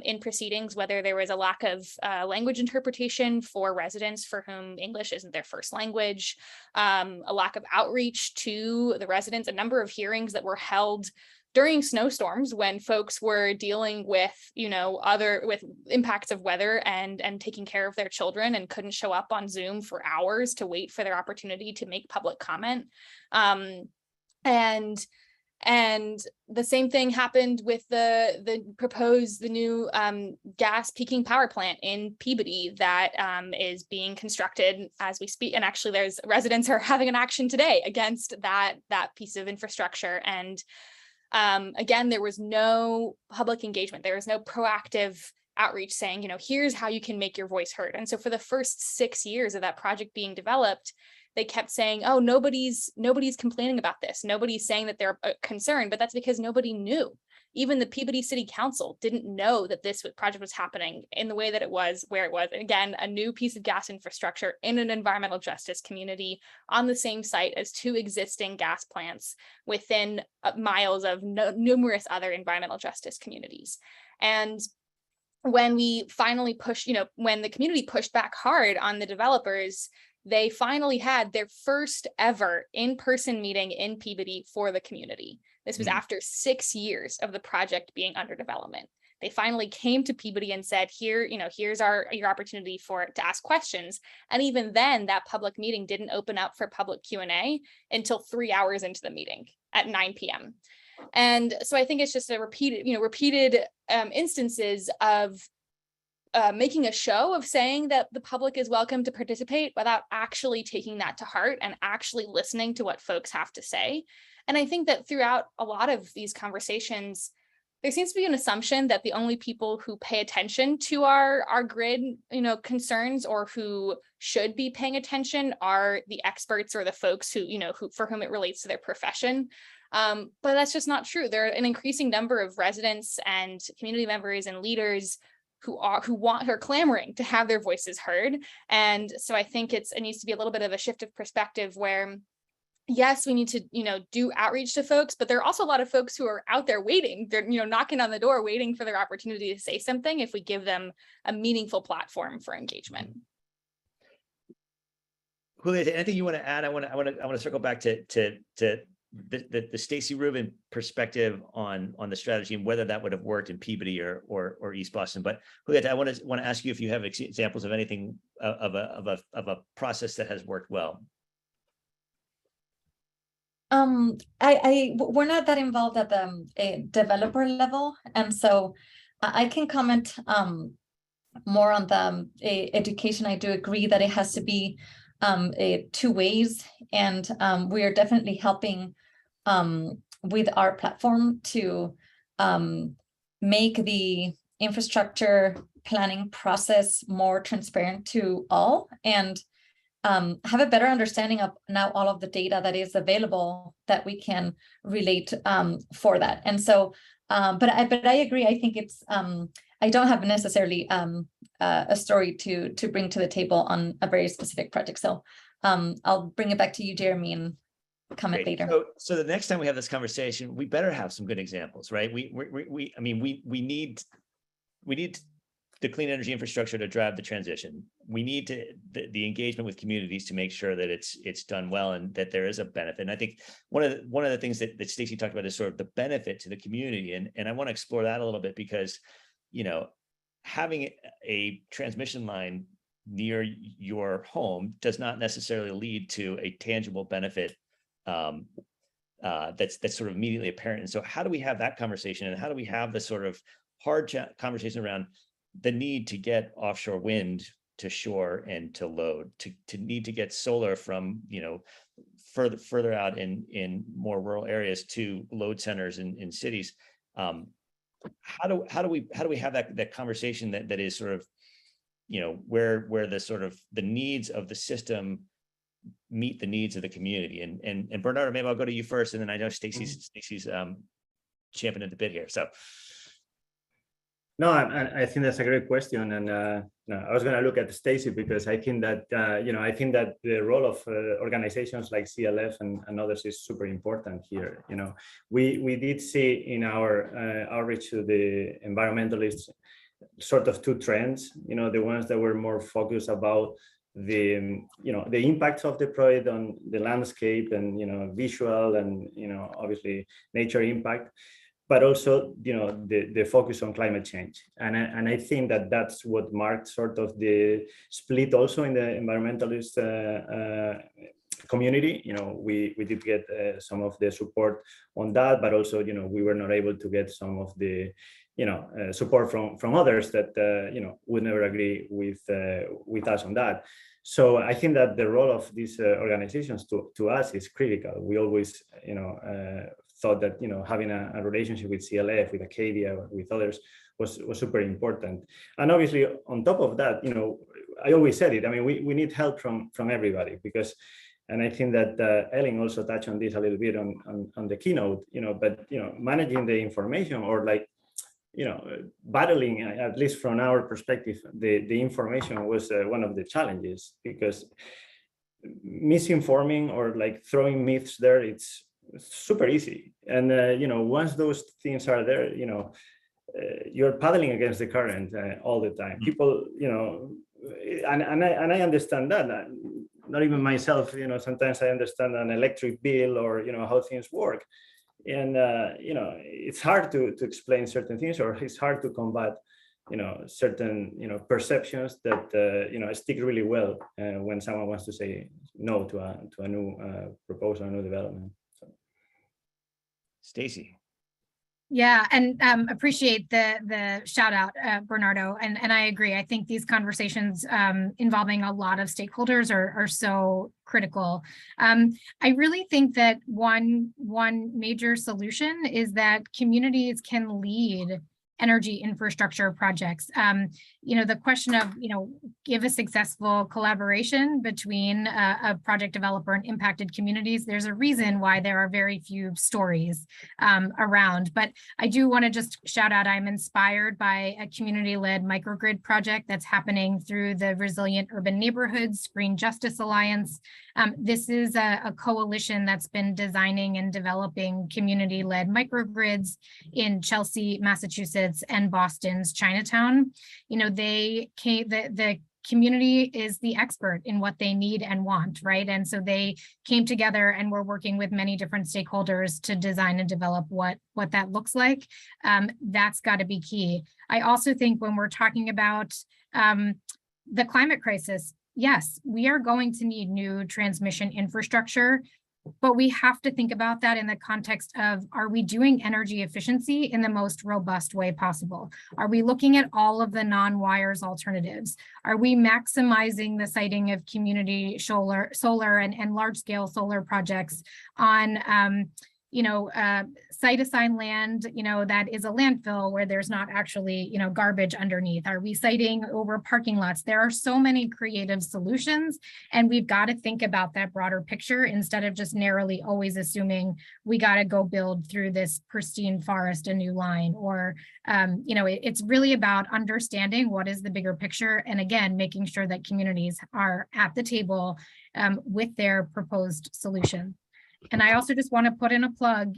in proceedings, whether there was a lack of language interpretation for residents for whom English isn't their first language, a lack of outreach to the residents, a number of hearings that were held during snowstorms when folks were dealing with, with impacts of weather and taking care of their children and couldn't show up on Zoom for hours to wait for their opportunity to make public comment. And the same thing happened with the new gas peaking power plant in Peabody that is being constructed as we speak. And actually there's residents are having an action today against that piece of infrastructure. And again, there was no public engagement. There was no proactive outreach saying, here's how you can make your voice heard. And so for the first 6 years of that project being developed, they kept saying, oh, nobody's complaining about this. Nobody's saying that they're concerned, but that's because nobody knew. Even the Peabody City Council didn't know that this project was happening in the way that it was, where it was. And again, a new piece of gas infrastructure in an environmental justice community on the same site as 2 existing gas plants within miles of numerous other environmental justice communities. And when we finally pushed, when the community pushed back hard on the developers, they finally had their first ever in-person meeting in Peabody for the community. This was after 6 years of the project being under development. They finally came to Peabody and said, here's your opportunity to ask questions. And even then, that public meeting didn't open up for public Q&A until 3 hours into the meeting at 9 p.m. And so I think it's just a repeated instances of making a show of saying that the public is welcome to participate without actually taking that to heart and actually listening to what folks have to say. And I think that throughout a lot of these conversations, there seems to be an assumption that the only people who pay attention to our grid, concerns, or who should be paying attention are the experts or the folks who for whom it relates to their profession. But that's just not true. There are an increasing number of residents and community members and leaders who are clamoring to have their voices heard. And so I think it needs to be a little bit of a shift of perspective where, yes, we need to, do outreach to folks, but there are also a lot of folks who are out there waiting. They're, knocking on the door, waiting for their opportunity to say something if we give them a meaningful platform for engagement. Julieta, anything you want to add? I want to circle back to the Staci Rubin perspective on the strategy and whether that would have worked in Peabody or East Boston. But Julieta, I want to ask you if you have examples of anything of a process that has worked well. We're not that involved at the developer level, and so I can comment more on the education. I do agree that it has to be 2 ways, and we are definitely helping with our platform to make the infrastructure planning process more transparent to all, and have a better understanding of now all of the data that is available that we can relate for that. And so, but I agree. I think it's I don't have necessarily a story to bring to the table on a very specific project. So I'll bring it back to you, Jeremy, and comment later. So the next time we have this conversation, we better have some good examples, right? We need the clean energy infrastructure to drive the transition. We need the engagement with communities to make sure that it's done well and that there is a benefit. And I think one of the things that Staci talked about is sort of the benefit to the community. And I want to explore that a little bit because, having a transmission line near your home does not necessarily lead to a tangible benefit that's sort of immediately apparent. And so how do we have that conversation, and how do we have the sort of hard conversation around the need to get offshore wind to shore and to load, to need to get solar from, you know, further out in more rural areas to load centers in cities? How do we have that conversation that is sort of, you know, where the sort of the needs of the system meet the needs of the community? And Bernardo, maybe I'll go to you first, and then I know Staci's champing at the bit here. So. No, I think that's a great question, and no, I was going to look at Staci because I think that I think that the role of organizations like CLF and others is super important here. You know, we did see in our outreach to the environmentalists sort of two trends. You know, the ones that were more focused about the impacts of the project on the landscape and visual and obviously nature impact, but also, the focus on climate change. And I think that that's what marked sort of the split also in the environmentalist community. We did get some of the support on that, but also, we were not able to get some of the, support from others that, would never agree with us on that. So I think that the role of these organizations to us is critical. We always, thought that having a relationship with CLF, with Acadia, with others was super important. And obviously on top of that, I always said it. I mean, we need help from everybody because, and I think that Elin also touched on this a little bit on the keynote. But managing the information or battling, at least from our perspective, the information was one of the challenges, because misinforming or throwing myths there, it's super easy. And once those things are there, you're paddling against the current all the time. People, and I understand that. Not even myself, sometimes I understand an electric bill or how things work, and it's hard to explain certain things, or it's hard to combat certain perceptions that stick really well when someone wants to say no to a new proposal, a new development. Staci. Yeah, and appreciate the shout out, Bernardo, and I agree. I think these conversations involving a lot of stakeholders are so critical. I really think that one major solution is that communities can lead energy infrastructure projects. The question of, give a successful collaboration between a project developer and impacted communities. There's a reason why there are very few stories around, but I do want to just shout out, I'm inspired by a community-led microgrid project that's happening through the Resilient Urban Neighborhoods Green Justice Alliance. This is a coalition that's been designing and developing community-led microgrids in Chelsea, Massachusetts, and Boston's Chinatown. The community is the expert in what they need and want, right? And so they came together and we're working with many different stakeholders to design and develop what that looks like. That's got to be key. I also think when we're talking about the climate crisis, yes, we are going to need new transmission infrastructure, but we have to think about that in the context of, are we doing energy efficiency in the most robust way possible? Are we looking at all of the non-wires alternatives? Are we maximizing the siting of community solar and large-scale solar projects on site-assigned land, that is a landfill where there's not actually, garbage underneath? Are we siting over parking lots? There are so many creative solutions, and we've got to think about that broader picture instead of just narrowly always assuming we got to go build through this pristine forest a new line, or, it's really about understanding what is the bigger picture, and again, making sure that communities are at the table with their proposed solution. And I also just want to put in a plug,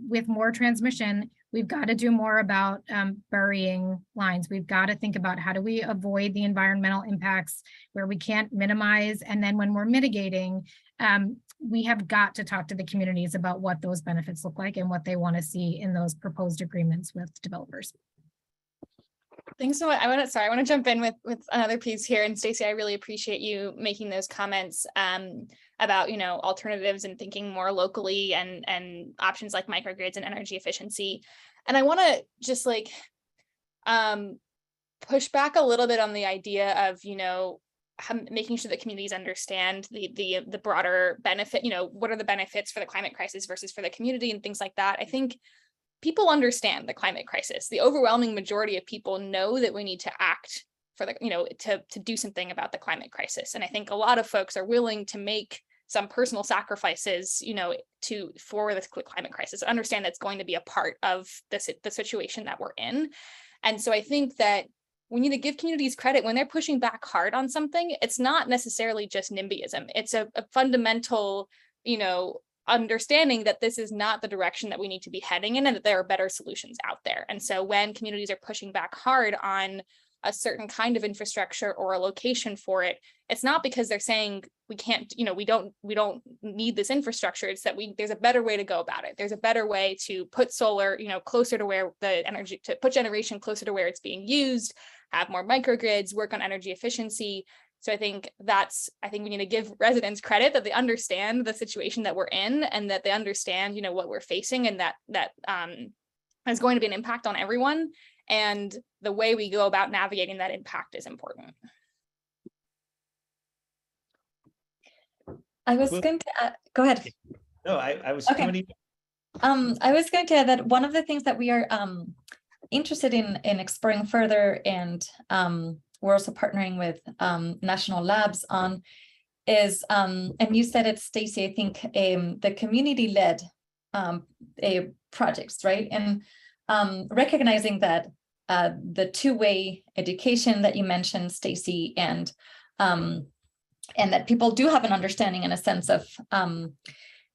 with more transmission, we've got to do more about burying lines. We've got to think about how do we avoid the environmental impacts where we can't minimize. And then when we're mitigating, we have got to talk to the communities about what those benefits look like and what they want to see in those proposed agreements with developers. Thanks so much. I want to jump in with another piece here. And Staci, I really appreciate you making those comments about, alternatives and thinking more locally and options like microgrids and energy efficiency. And I want to just push back a little bit on the idea of, making sure that communities understand the broader benefit, what are the benefits for the climate crisis versus for the community and things like that. I think people understand the climate crisis. The overwhelming majority of people know that we need to act for to do something about the climate crisis. And I think a lot of folks are willing to make some personal sacrifices, for this climate crisis, understand that's going to be a part of the situation that we're in. And so I think that we need to give communities credit when they're pushing back hard on something. It's not necessarily just NIMBYism. It's a fundamental, understanding that this is not the direction that we need to be heading in and that there are better solutions out there. And so when communities are pushing back hard on a certain kind of infrastructure or a location for it, it's not because they're saying we can't, we don't need this infrastructure. It's that there's a better way to go about it. There's a better way to put solar, closer to where the energy, to put generation closer to where it's being used, have more microgrids, work on energy efficiency. So I think we need to give residents credit that they understand the situation that we're in and that they understand, what we're facing, and that is going to be an impact on everyone. And the way we go about navigating that impact is important. I was going to go ahead. No, I was okay. I was going to add that one of the things that we are interested in exploring further, and we're also partnering with national labs on, is, and you said it, Staci, I think the community-led projects, right? And recognizing that the two-way education that you mentioned, Staci, and that people do have an understanding and a sense of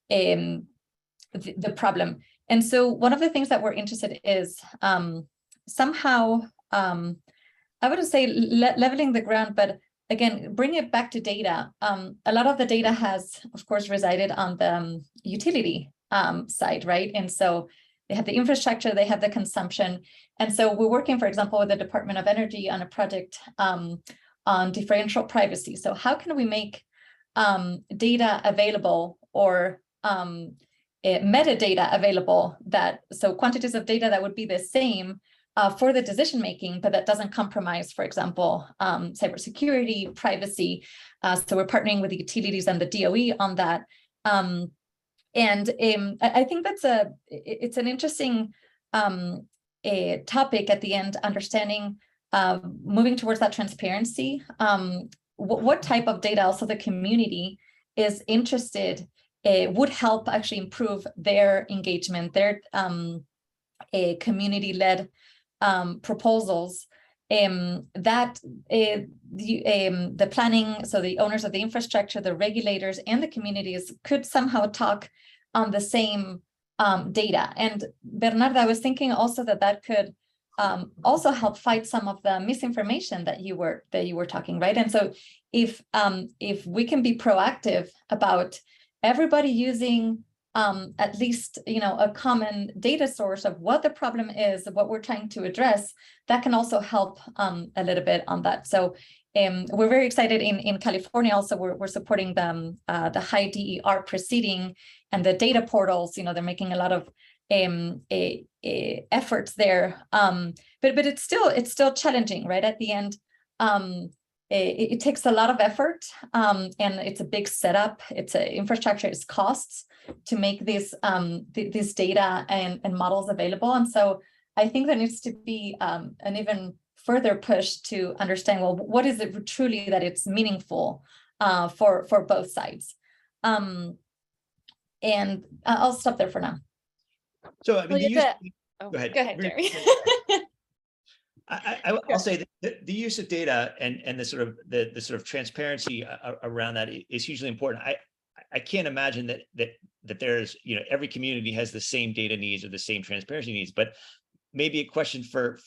the problem. And so one of the things that we're interested in is somehow, I wouldn't say leveling the ground, but again, bring it back to data. A lot of the data has, of course, resided on the utility side, right? And so they have the infrastructure, they have the consumption. And so we're working, for example, with the Department of Energy on a project on differential privacy. So how can we make data available, or metadata available, so quantities of data that would be the same for the decision making, but that doesn't compromise, for example, cybersecurity, privacy. So we're partnering with the utilities and the DOE on that. And I think it's an interesting topic at the end, understanding, moving towards that transparency. What type of data also the community is interested, would help actually improve their engagement, their community-led proposals, that the planning, so the owners of the infrastructure, the regulators, and the communities could somehow talk on the same data. And Bernardo, I was thinking also that could also help fight some of the misinformation that you were talking, right? And so if we can be proactive about everybody using at least, a common data source of what the problem is, of what we're trying to address, that can also help a little bit on that. So we're very excited in California. Also, we're supporting the high DER proceeding and the data portals. They're making a lot of efforts there, but it's still challenging, right? At the end, it takes a lot of effort, and it's a big setup. It's infrastructure, it's costs to make this data and models available. And so I think there needs to be an even further push to understand, well, what is it truly that it's meaningful for both sides? And I'll stop there for now. So I mean, go ahead, Jeremy. I'll say that the use of data and the sort of transparency around that is hugely important. I can't imagine that there's, every community has the same data needs or the same transparency needs, but maybe a question for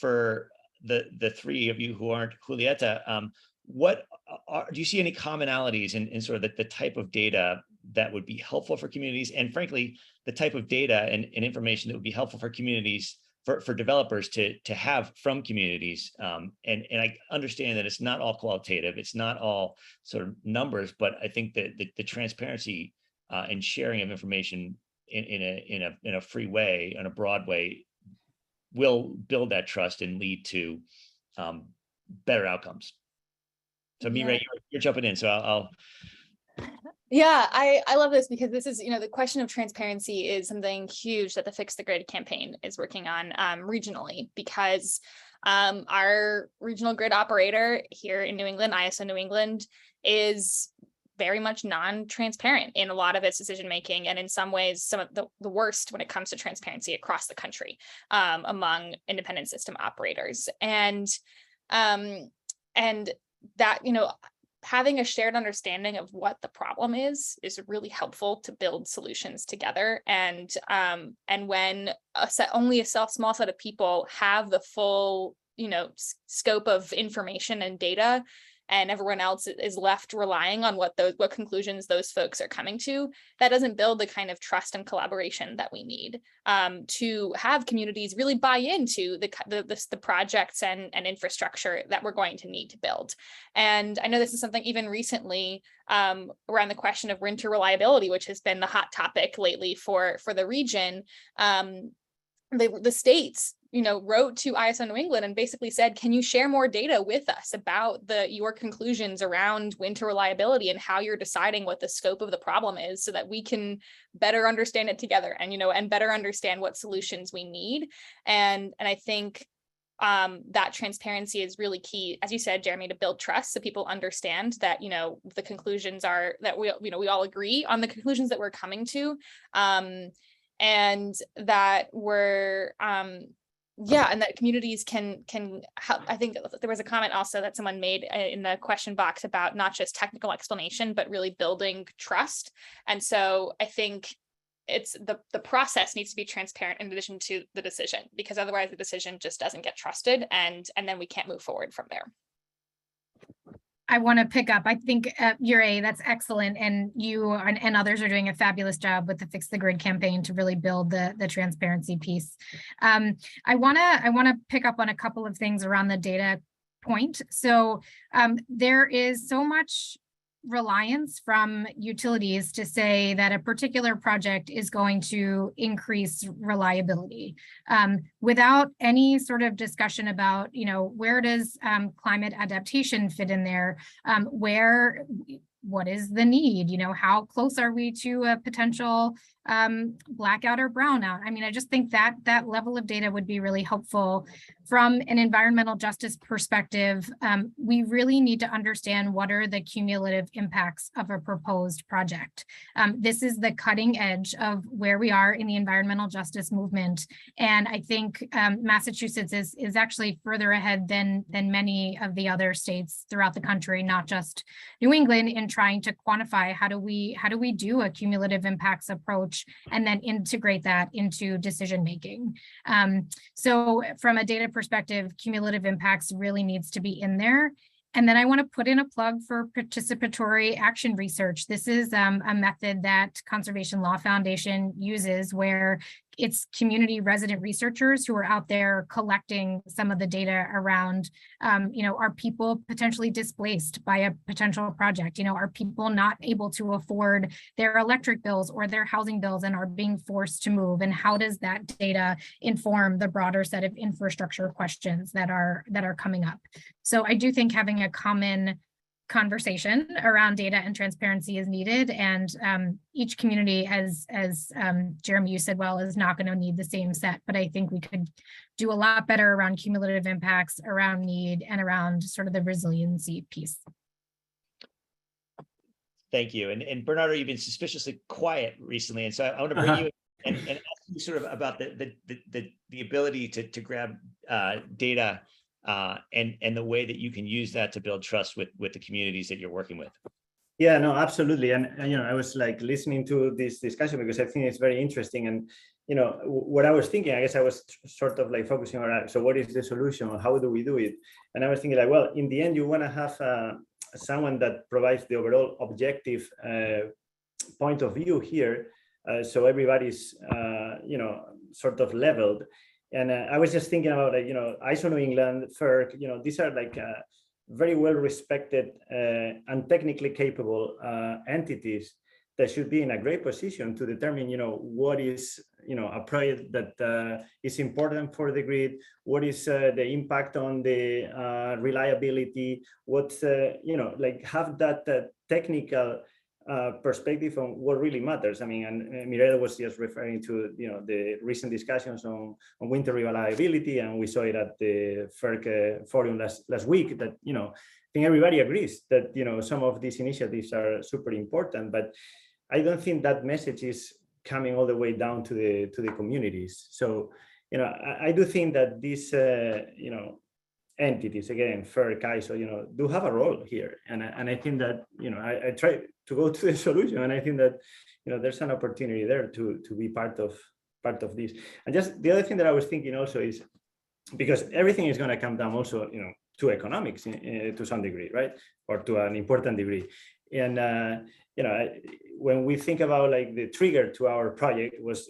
the three of you who aren't Julieta, do you see any commonalities in sort of the type of data that would be helpful for communities, and frankly, the type of data and information that would be helpful for communities for developers to have from communities. And I understand that it's not all qualitative, it's not all sort of numbers, but I think that the transparency and sharing of information in a free way, in a broad way, will build that trust and lead to better outcomes. So Mireille, you're jumping in, so I'll. Yeah, I love this because this is, the question of transparency is something huge that the Fix the Grid campaign is working on regionally, because our regional grid operator here in New England, ISO New England, is very much non-transparent in a lot of its decision making, and in some ways some of the worst when it comes to transparency across the country among independent system operators. And that, having a shared understanding of what the problem is really helpful to build solutions together. And when only a small set of people have the full, scope of information and data, and everyone else is left relying on what conclusions those folks are coming to, that doesn't build the kind of trust and collaboration that we need to have communities really buy into the projects and infrastructure that we're going to need to build. And I know this is something even recently around the question of winter reliability, which has been the hot topic lately for the region. The states, wrote to ISO New England and basically said, can you share more data with us about your conclusions around winter reliability and how you're deciding what the scope of the problem is, so that we can better understand it together and, and better understand what solutions we need. And I think that transparency is really key, as you said, Jeremy, to build trust, so people understand that, the conclusions are that we all agree on the conclusions that we're coming to, and that we're, and that communities can help. I think there was a comment also that someone made in the question box about not just technical explanation, but really building trust. And so I think it's the process needs to be transparent in addition to the decision, because otherwise the decision just doesn't get trusted, and then we can't move forward from there. I want to pick up. I think Mireille, that's excellent, and you and others are doing a fabulous job with the Fix the Grid campaign to really build the transparency piece. I want to pick up on a couple of things around the data point. So there is so much reliance from utilities to say that a particular project is going to increase reliability without any sort of discussion about, where does climate adaptation fit in there? What is the need? How close are we to a potential blackout or brownout? I mean, I just think that level of data would be really helpful. From an environmental justice perspective, we really need to understand what are the cumulative impacts of a proposed project. This is the cutting edge of where we are in the environmental justice movement. And I think Massachusetts is actually further ahead than many of the other states throughout the country, not just New England, in trying to quantify how do we do a cumulative impacts approach and then integrate that into decision making. So from a data perspective, cumulative impacts really needs to be in there. And then I want to put in a plug for participatory action research. This is a method that Conservation Law Foundation uses, where it's community resident researchers who are out there collecting some of the data around, are people potentially displaced by a potential project? Are people not able to afford their electric bills or their housing bills and are being forced to move? And how does that data inform the broader set of infrastructure questions that are coming up? So I do think having a common conversation around data and transparency is needed, and each community, as Jeremy, you said, well, is not going to need the same set, but I think we could do a lot better around cumulative impacts, around need, and around sort of the resiliency piece. Thank you. And Bernardo, you've been suspiciously quiet recently, and so I want to bring you in and ask you sort of about the ability to grab data and the way that you can use that to build trust with the communities that you're working with. Yeah, no, absolutely. And I was like listening to this discussion because I think it's very interesting. And what I was thinking, I guess I was sort of like focusing on, so what is the solution or how do we do it? And I was thinking like, well, in the end, you want to have someone that provides the overall objective point of view here, so everybody's sort of leveled. And I was just thinking about, ISO New England, FERC, these are like very well respected and technically capable entities that should be in a great position to determine, what is, a project that is important for the grid, what is the impact on the reliability, what's, like have that technical perspective on what really matters. I mean, and Mireille was just referring to, the recent discussions on winter reliability, and we saw it at the FERC forum last week that, I think everybody agrees that, some of these initiatives are super important, but I don't think that message is coming all the way down to the communities. So, I do think that these, entities, again, FERC, ISO, do have a role here. And I think that, I try to go to the solution, and I think that, there's an opportunity there to be part of this. And just the other thing that I was thinking also is, because everything is going to come down also, to economics to some degree, right? Or to an important degree. And, when we think about like the trigger to our project was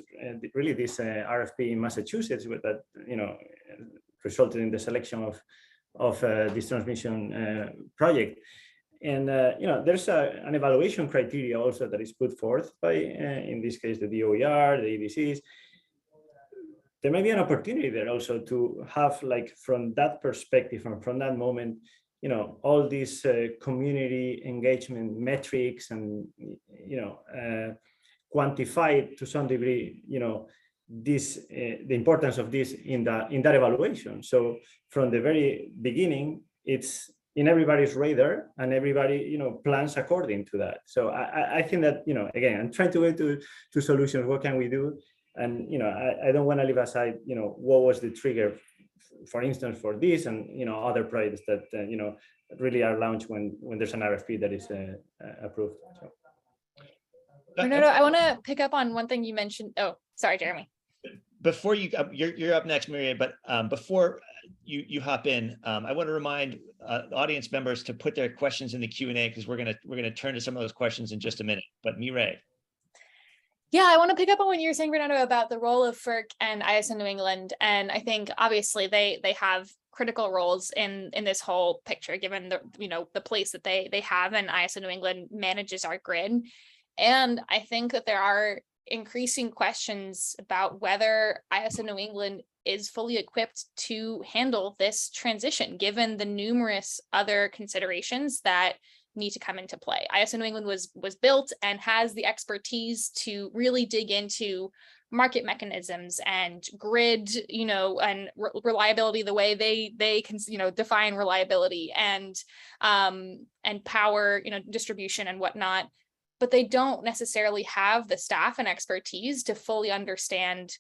really this RFP in Massachusetts that, resulted in the selection of this transmission project. And, there's an evaluation criteria also that is put forth by, in this case, the DOER, the EDCs. There may be an opportunity there also to have, like, from that perspective and from that moment, all these community engagement metrics and, quantify to some degree, this the importance of this in that evaluation. So from the very beginning, it's in everybody's radar, and everybody plans according to that. So I think that again, I'm trying to go to solutions. What can we do? And I don't want to leave aside what was the trigger, for instance, for this and other projects that really are launched when there's an RFP that is approved. So. Bernardo, I want to pick up on one thing you mentioned. Oh, sorry, Jeremy. Before you're up next, Mireille, but before you hop in, I want to remind audience members to put their questions in the Q&A, because we're gonna turn to some of those questions in just a minute. But Mireille. Yeah, I want to pick up on what you were saying, Bernardo, about the role of FERC and ISO New England. And I think obviously they have critical roles in this whole picture, given the place that they have, and ISO New England manages our grid. And I think that there are increasing questions about whether ISO New England is fully equipped to handle this transition, given the numerous other considerations that need to come into play. ISO New England was built and has the expertise to really dig into market mechanisms and grid, and reliability, the way they can, define reliability and power, distribution and whatnot. But they don't necessarily have the staff and expertise to fully understand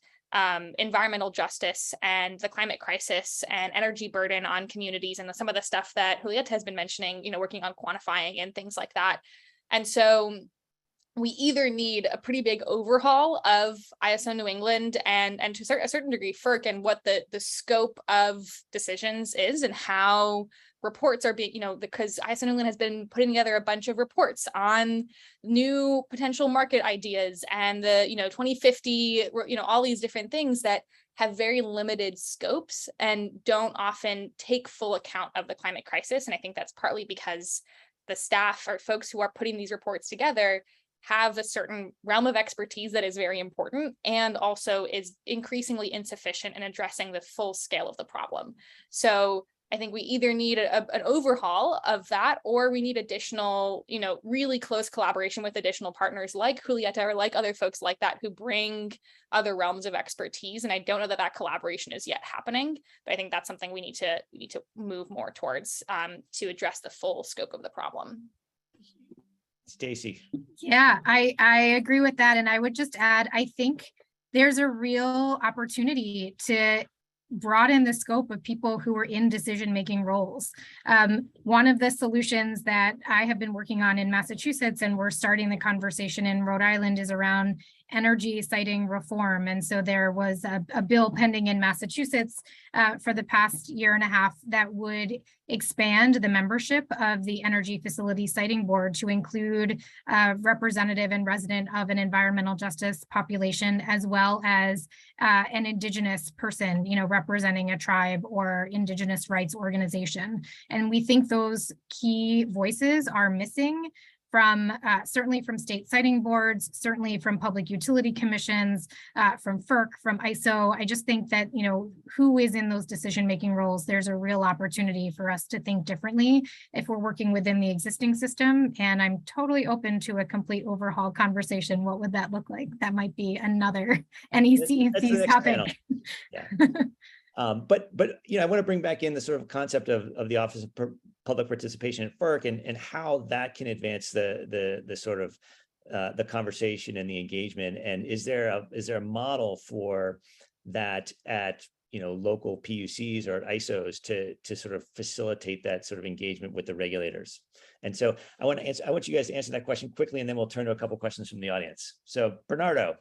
environmental justice and the climate crisis and energy burden on communities, and some of the stuff that Julieta has been mentioning, working on quantifying and things like that. And so we either need a pretty big overhaul of ISO New England and to a certain degree FERC, and what the scope of decisions is and how reports are being, because ISO New England has been putting together a bunch of reports on new potential market ideas and the, 2050, all these different things that have very limited scopes and don't often take full account of the climate crisis. And I think that's partly because the staff or folks who are putting these reports together have a certain realm of expertise that is very important, and also is increasingly insufficient in addressing the full scale of the problem. So I think we either need an overhaul of that, or we need additional, really close collaboration with additional partners like Julieta or like other folks like that who bring other realms of expertise. And I don't know that collaboration is yet happening, but I think that's something we need to move more towards to address the full scope of the problem. Staci. Yeah, I agree with that. And I would just add, I think there's a real opportunity to broaden the scope of people who are in decision-making roles. One of the solutions that I have been working on in Massachusetts, and we're starting the conversation in Rhode Island, is around energy siting reform. And so there was a bill pending in Massachusetts for the past year and a half that would expand the membership of the Energy Facility Siting Board to include a representative and resident of an environmental justice population, as well as an Indigenous person, representing a tribe or Indigenous rights organization. And we think those key voices are missing from certainly from state siting boards, certainly from public utility commissions, from FERC, from ISO. I just think that, who is in those decision-making roles, there's a real opportunity for us to think differently if we're working within the existing system. And I'm totally open to a complete overhaul conversation. What would that look like? That might be another NECEC topic. Yeah. But I want to bring back in the sort of concept of the Office of Public Participation at FERC and how that can advance the sort of the conversation and the engagement. And is there a model for that at local PUCs or ISOs to sort of facilitate that sort of engagement with the regulators? And so I want you guys to answer that question quickly, and then we'll turn to a couple questions from the audience. So Bernardo.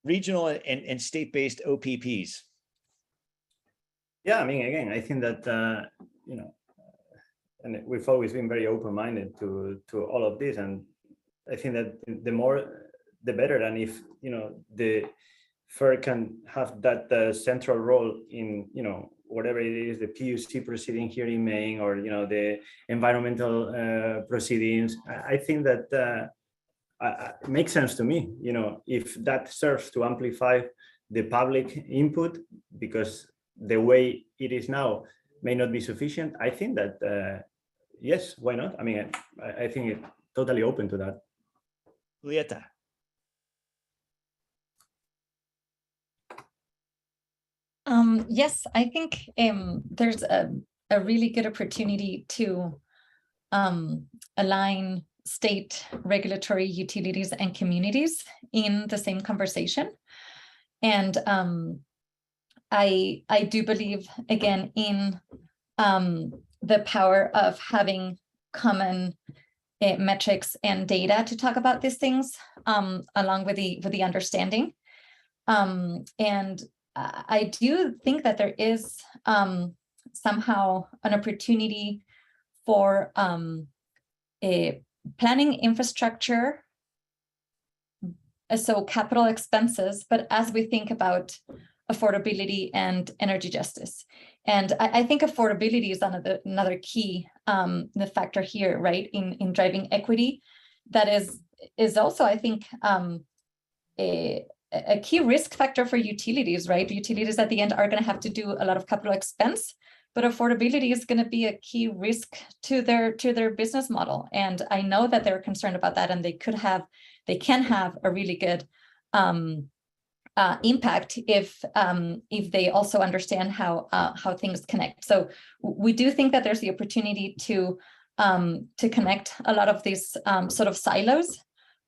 Regional and state-based OPPs. Yeah, I mean, again, I think that, and we've always been very open-minded to all of this. And I think that the more, the better. And if, the FERC can have that central role in, whatever it is, the PUC proceeding here in Maine, or, the environmental proceedings, I think that it makes sense to me, if that serves to amplify the public input, because the way it is now may not be sufficient. I think that, yes, why not? I mean, I think it's totally open to that. Julieta. Yes, I think there's a really good opportunity to align state regulatory utilities and communities in the same conversation. And I do believe, again, in the power of having common metrics and data to talk about these things, along with the understanding. And I do think that there is somehow an opportunity for planning infrastructure, so capital expenses, but as we think about affordability and energy justice. And I think affordability is another key the factor here, right, in driving equity. That is also, I think, a key risk factor for utilities, right? Utilities at the end are going to have to do a lot of capital expense, but affordability is going to be a key risk to their business model. And I know that they're concerned about that, and they can have a really good impact if they also understand how things connect. So we do think that there's the opportunity to connect a lot of these sort of silos,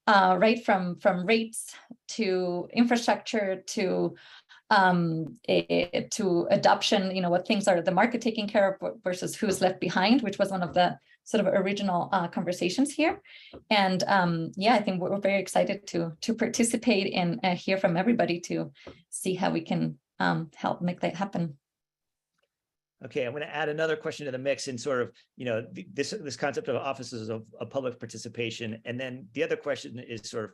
right, from rates to infrastructure to adoption, what things are the market taking care of versus who's left behind, which was one of the sort of original conversations here. And yeah, I think we're very excited to participate and hear from everybody to see how we can help make that happen. Okay, I'm going to add another question to the mix, and sort of, this concept of offices of public participation. And then the other question is sort of,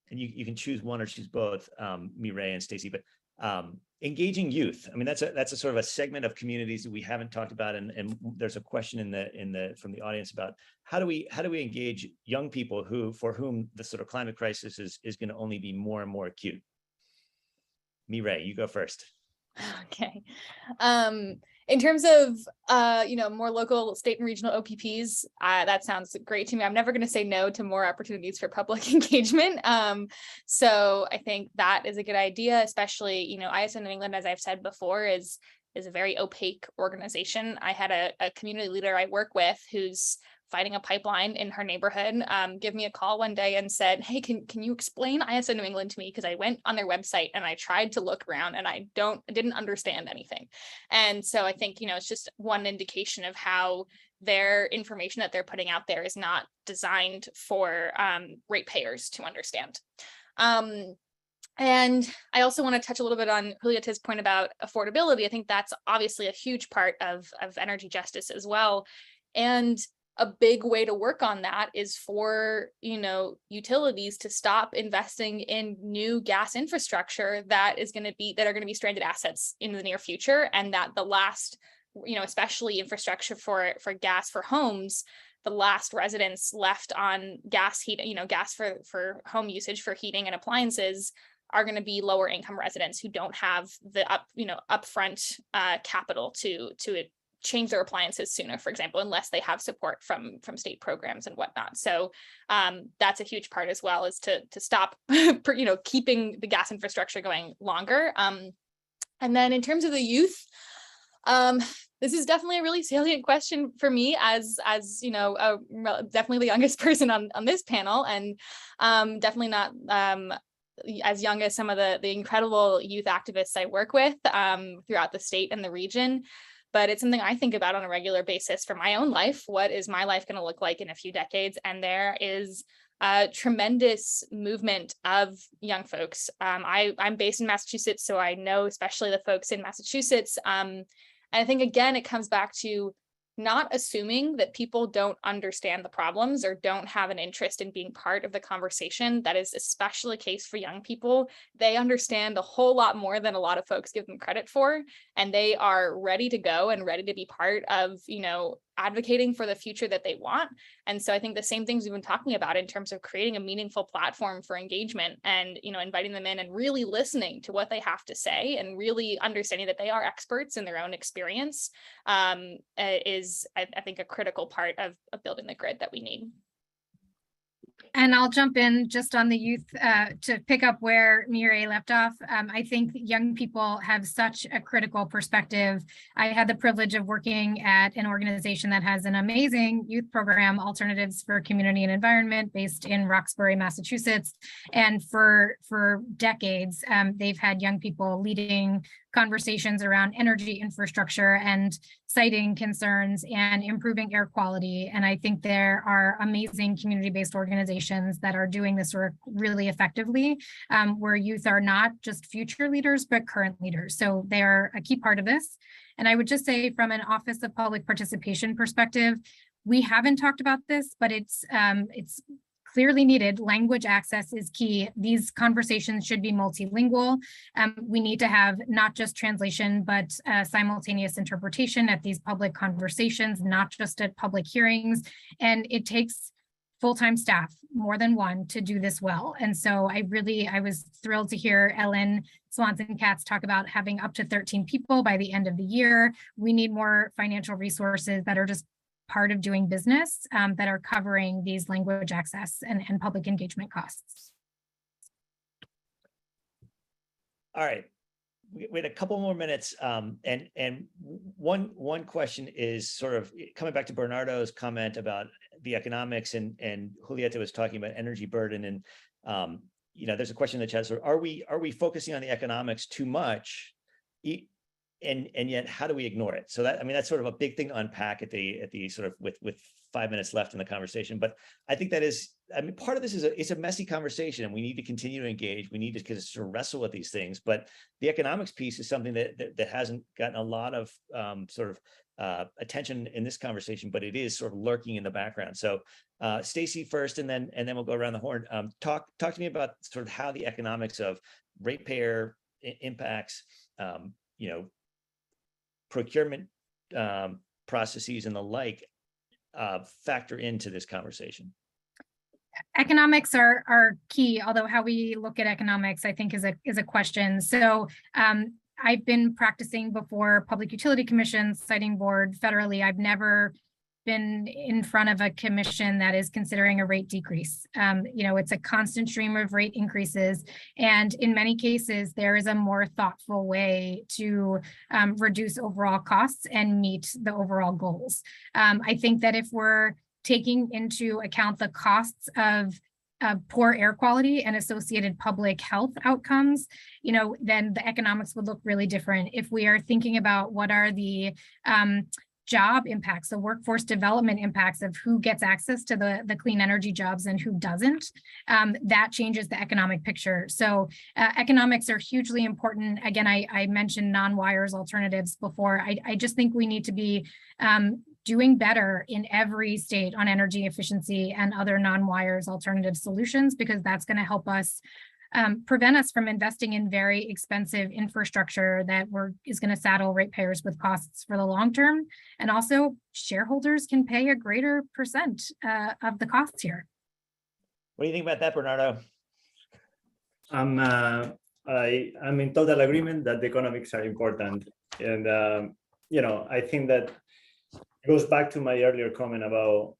and you can choose one or choose both, Mireille and Staci, but engaging youth. I mean, that's a sort of a segment of communities that we haven't talked about, and there's a question from the audience about how do we engage young people for whom the sort of climate crisis is going to only be more and more acute. Mireille, you go first. Okay. In terms of more local, state and regional OPPs, that sounds great to me. I'm never going to say no to more opportunities for public engagement. So I think that is a good idea, especially, ISO New England, as I've said before, is a very opaque organization. I had a community leader I work with whose fighting a pipeline in her neighborhood, give me a call one day and said, hey, can you explain ISO New England to me? Because I went on their website and I tried to look around and I didn't understand anything. And so I think, it's just one indication of how their information that they're putting out there is not designed for ratepayers to understand. And I also want to touch a little bit on Julieta's point about affordability. I think that's obviously a huge part of energy justice as well. And a big way to work on that is for, utilities to stop investing in new gas infrastructure that are going to be stranded assets in the near future. And that the last, especially infrastructure for gas for homes, the last residents left on gas heat, gas for home usage for heating and appliances are going to be lower income residents who don't have the upfront capital to change their appliances sooner, for example, unless they have support from state programs and whatnot. So that's a huge part as well, is to stop keeping the gas infrastructure going longer. And then in terms of the youth, this is definitely a really salient question for me as definitely the youngest person on this panel, and definitely not as young as some of the incredible youth activists I work with throughout the state and the region. But it's something I think about on a regular basis for my own life. What is my life going to look like in a few decades? And there is a tremendous movement of young folks. I'm based in Massachusetts, so I know especially the folks in Massachusetts. And I think, again, it comes back to not assuming that people don't understand the problems or don't have an interest in being part of the conversation. That is especially the case for young people. They understand a whole lot more than a lot of folks give them credit for, and they are ready to go and ready to be part of, advocating for the future that they want. And so I think the same things we've been talking about in terms of creating a meaningful platform for engagement and, inviting them in and really listening to what they have to say and really understanding that they are experts in their own experience is, I think, a critical part of building the grid that we need. And I'll jump in just on the youth to pick up where Mireille left off. I think young people have such a critical perspective. I had the privilege of working at an organization that has an amazing youth program, Alternatives for Community and Environment, based in Roxbury, Massachusetts. And for decades, they've had young people leading conversations around energy infrastructure and citing concerns and improving air quality. And I think there are amazing community-based organizations that are doing this work really effectively, where youth are not just future leaders, but current leaders. So they're a key part of this. And I would just say, from an Office of Public Participation perspective, we haven't talked about this, but it's clearly needed. Language access is key. These conversations should be multilingual. We need to have not just translation, but simultaneous interpretation at these public conversations, not just at public hearings. And it takes full-time staff, more than one, to do this well. And so I was thrilled to hear Elin, Swanson, Katz talk about having up to 13 people by the end of the year. We need more financial resources that are just part of doing business that are covering these language access and public engagement costs. All right, we had a couple more minutes, and one question is sort of coming back to Bernardo's comment about the economics, and Julieta was talking about energy burden, and there's a question in the chat. So are we focusing on the economics too much? And yet, how do we ignore it? So that's sort of a big thing to unpack at the sort of with 5 minutes left in the conversation. But I think that is, part of this is it's a messy conversation, and we need to continue to engage. We need to sort of wrestle with these things. But the economics piece is something that hasn't gotten a lot of attention in this conversation, but it is sort of lurking in the background. So Staci first, and then we'll go around the horn. Talk to me about sort of how the economics of ratepayer impacts, procurement processes and the like factor into this conversation. Economics are key, although how we look at economics, I think, is a question. So I've been practicing before Public Utility Commission, Siting Board federally. I've never been in front of a commission that is considering a rate decrease. It's a constant stream of rate increases. And in many cases, there is a more thoughtful way to reduce overall costs and meet the overall goals. I think that if we're taking into account the costs of poor air quality and associated public health outcomes, then the economics would look really different. If we are thinking about what are the job impacts, the workforce development impacts of who gets access to the clean energy jobs and who doesn't, that changes the economic picture. So economics are hugely important. Again, I mentioned non-wires alternatives before. I just think we need to be doing better in every state on energy efficiency and other non-wires alternative solutions, because that's going to help us prevent us from investing in very expensive infrastructure that is going to saddle ratepayers with costs for the long term. And also shareholders can pay a greater percent of the costs here. What do you think about that, Bernardo? I'm in total agreement that the economics are important. And, I think that it goes back to my earlier comment about,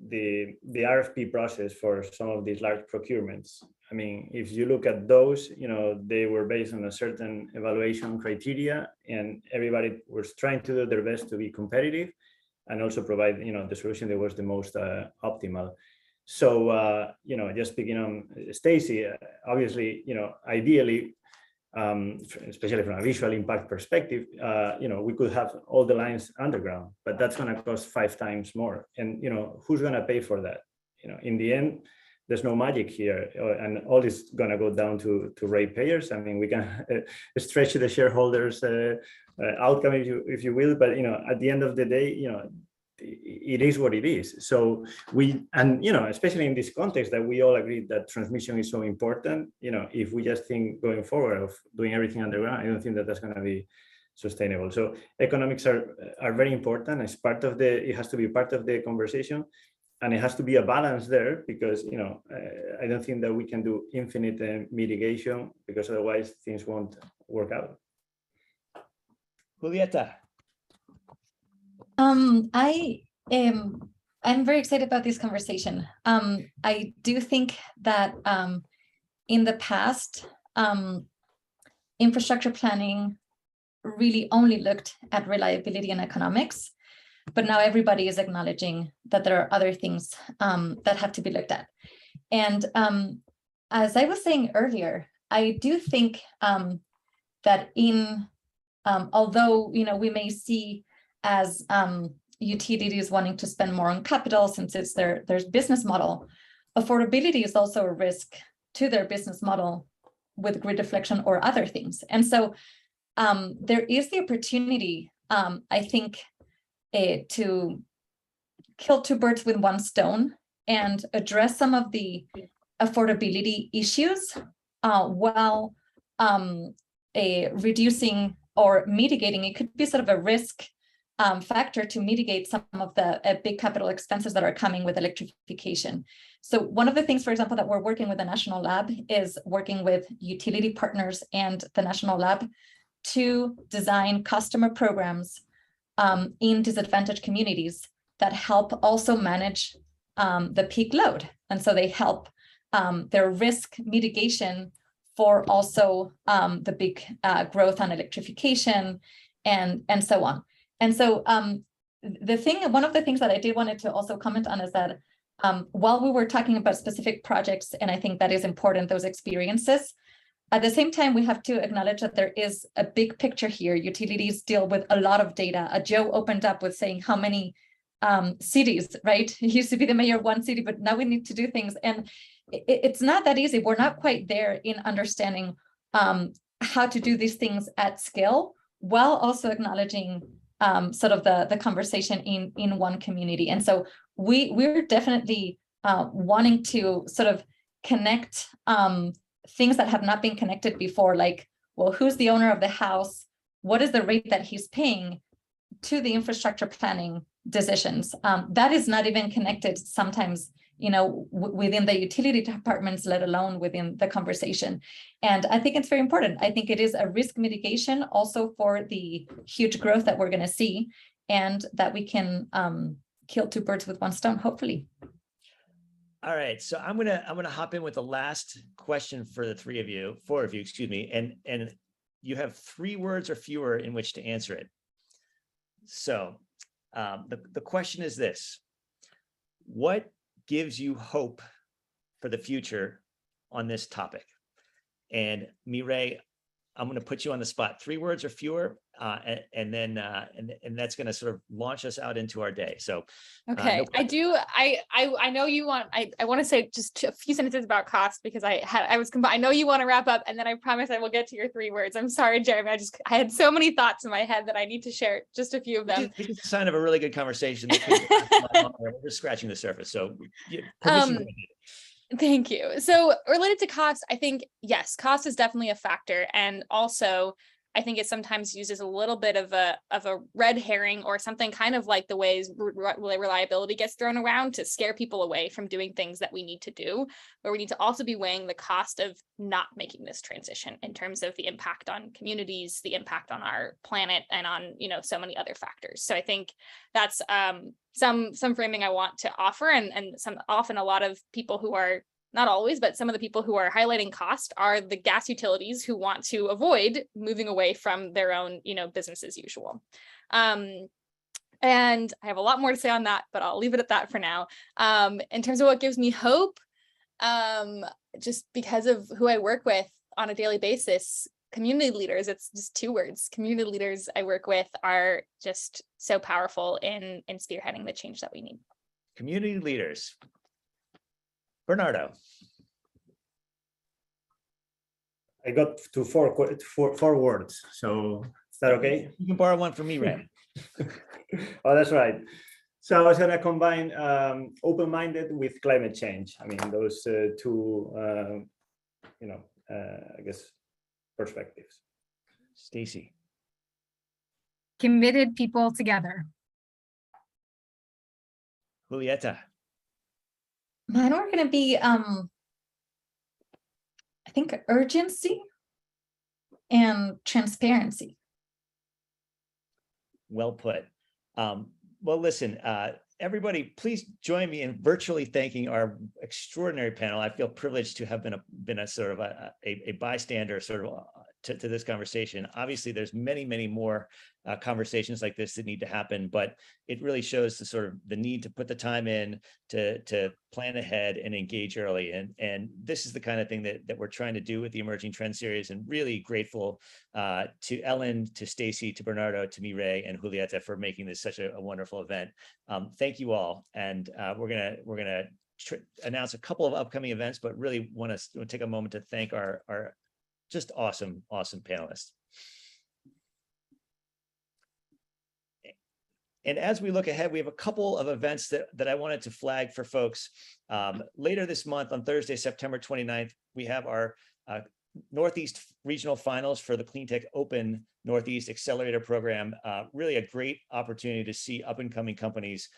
the RFP process for some of these large procurements. I mean, if you look at those, they were based on a certain evaluation criteria, and everybody was trying to do their best to be competitive and also provide, the solution that was the most optimal. So, just speaking on Staci, obviously, ideally, especially from a visual impact perspective, we could have all the lines underground, but that's going to cost 5 times more. And, who's going to pay for that? In the end, there's no magic here, and all is going to go down to ratepayers. I mean, we can stretch the shareholders' outcome, if you will, but, at the end of the day, it is what it is. So especially in this context that we all agree that transmission is so important, if we just think going forward of doing everything underground, I don't think that that's going to be sustainable. So economics are very important as part of it has to be part of the conversation, and it has to be a balance there, because, I don't think that we can do infinite mitigation, because otherwise things won't work out. Julieta. I'm very excited about this conversation. I do think that in the past, infrastructure planning really only looked at reliability and economics, but now everybody is acknowledging that there are other things that have to be looked at. And as I was saying earlier, I do think that although we may see as utilities wanting to spend more on capital since it's their business model, affordability is also a risk to their business model with grid deflection or other things. And so there is the opportunity, I think, to kill 2 birds with 1 stone and address some of the affordability issues while reducing or mitigating. It could be sort of a risk factor to mitigate some of the big capital expenses that are coming with electrification. So one of the things, for example, that we're working with the National Lab is working with utility partners and the National Lab to design customer programs in disadvantaged communities that help also manage the peak load. And so they help their risk mitigation for also the big growth on electrification and so on. And so one of the things that I did wanted to also comment on is that while we were talking about specific projects, and I think that is important, those experiences, at the same time, we have to acknowledge that there is a big picture here. Utilities deal with a lot of data. Joe opened up with saying how many cities, right? He used to be the mayor of 1 city, but now we need to do things. And it's not that easy. We're not quite there in understanding how to do these things at scale, while also acknowledging sort of the conversation in one community. And so we're definitely wanting to sort of connect things that have not been connected before, like, well, who's the owner of the house? What is the rate that he's paying to the infrastructure planning decisions? That is not even connected sometimes, within the utility departments, let alone within the conversation. And I think it's very important. I think it is a risk mitigation also for the huge growth that we're going to see, and that we can kill 2 birds with 1 stone, hopefully. All right, so I'm gonna hop in with the last question for the 4 of you, excuse me, and you have 3 words or fewer in which to answer it. So the question is this: what gives you hope for the future on this topic? And Mireille, I'm going to put you on the spot. 3 words or fewer, and then that's going to sort of launch us out into our day. So, okay, no pressure. I know you want. I want to say just a few sentences about cost because I know you want to wrap up, and then I promise I will get to your 3 words. I'm sorry, Jeremy. I had so many thoughts in my head that I need to share just a few of them. Which is a sign of a really good conversation. That could last a lot longer. We're just scratching the surface. So, permission granted. Thank you. So related to cost, I think, yes, cost is definitely a factor. And also, I think it sometimes uses a little bit of a red herring or something kind of like the ways reliability gets thrown around to scare people away from doing things that we need to do, where we need to also be weighing the cost of not making this transition in terms of the impact on communities, the impact on our planet, and on, so many other factors. So I think that's some framing I want to offer, and often a lot of people who are, not always, but some of the people who are highlighting cost are the gas utilities who want to avoid moving away from their own, business as usual. And I have a lot more to say on that, but I'll leave it at that for now. In terms of what gives me hope, just because of who I work with on a daily basis, community leaders, it's just 2 words. Community leaders I work with are just so powerful in spearheading the change that we need. Community leaders. Bernardo. I got to four words. So is that okay? You can borrow one from me, Ray. Oh, that's right. So I was going to combine open-minded with climate change. I mean, those 2, I guess, perspectives. Staci. Committed people together. Julieta. Mine were going to be, I think, urgency and transparency. Well put. Well, listen, everybody, please join me in virtually thanking our extraordinary panel. I feel privileged to have been a sort of a bystander sort of to this conversation. Obviously, there's many more conversations like this that need to happen, but it really shows the sort of the need to put the time in to plan ahead and engage early. And this is the kind of thing that we're trying to do with the Emerging Trend Series, and really grateful to Elin, to Staci, to Bernardo, to Mireille, and Julieta for making this such a wonderful event. Thank you all. And we're gonna announce a couple of upcoming events, but really want to take a moment to thank our just awesome panelists. And as we look ahead, we have a couple of events that I wanted to flag for folks. Later this month, on Thursday, September 29th, we have our Northeast Regional Finals for the Cleantech Open Northeast Accelerator Program. Really a great opportunity to see up-and-coming companies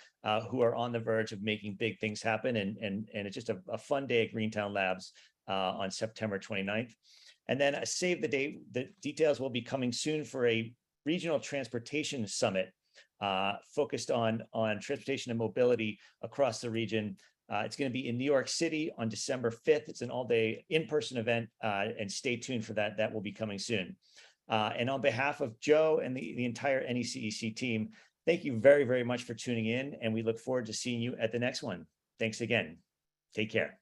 who are on the verge of making big things happen. And it's just a fun day at Greentown Labs on September 29th. And then save the date. The details will be coming soon for a regional transportation summit focused on transportation and mobility across the region. It's going to be in New York City on December 5th. It's an all-day in-person event, and stay tuned for that. That will be coming soon. And on behalf of Joe and the entire NECEC team, thank you very much for tuning in, and we look forward to seeing you at the next one. Thanks again. Take care.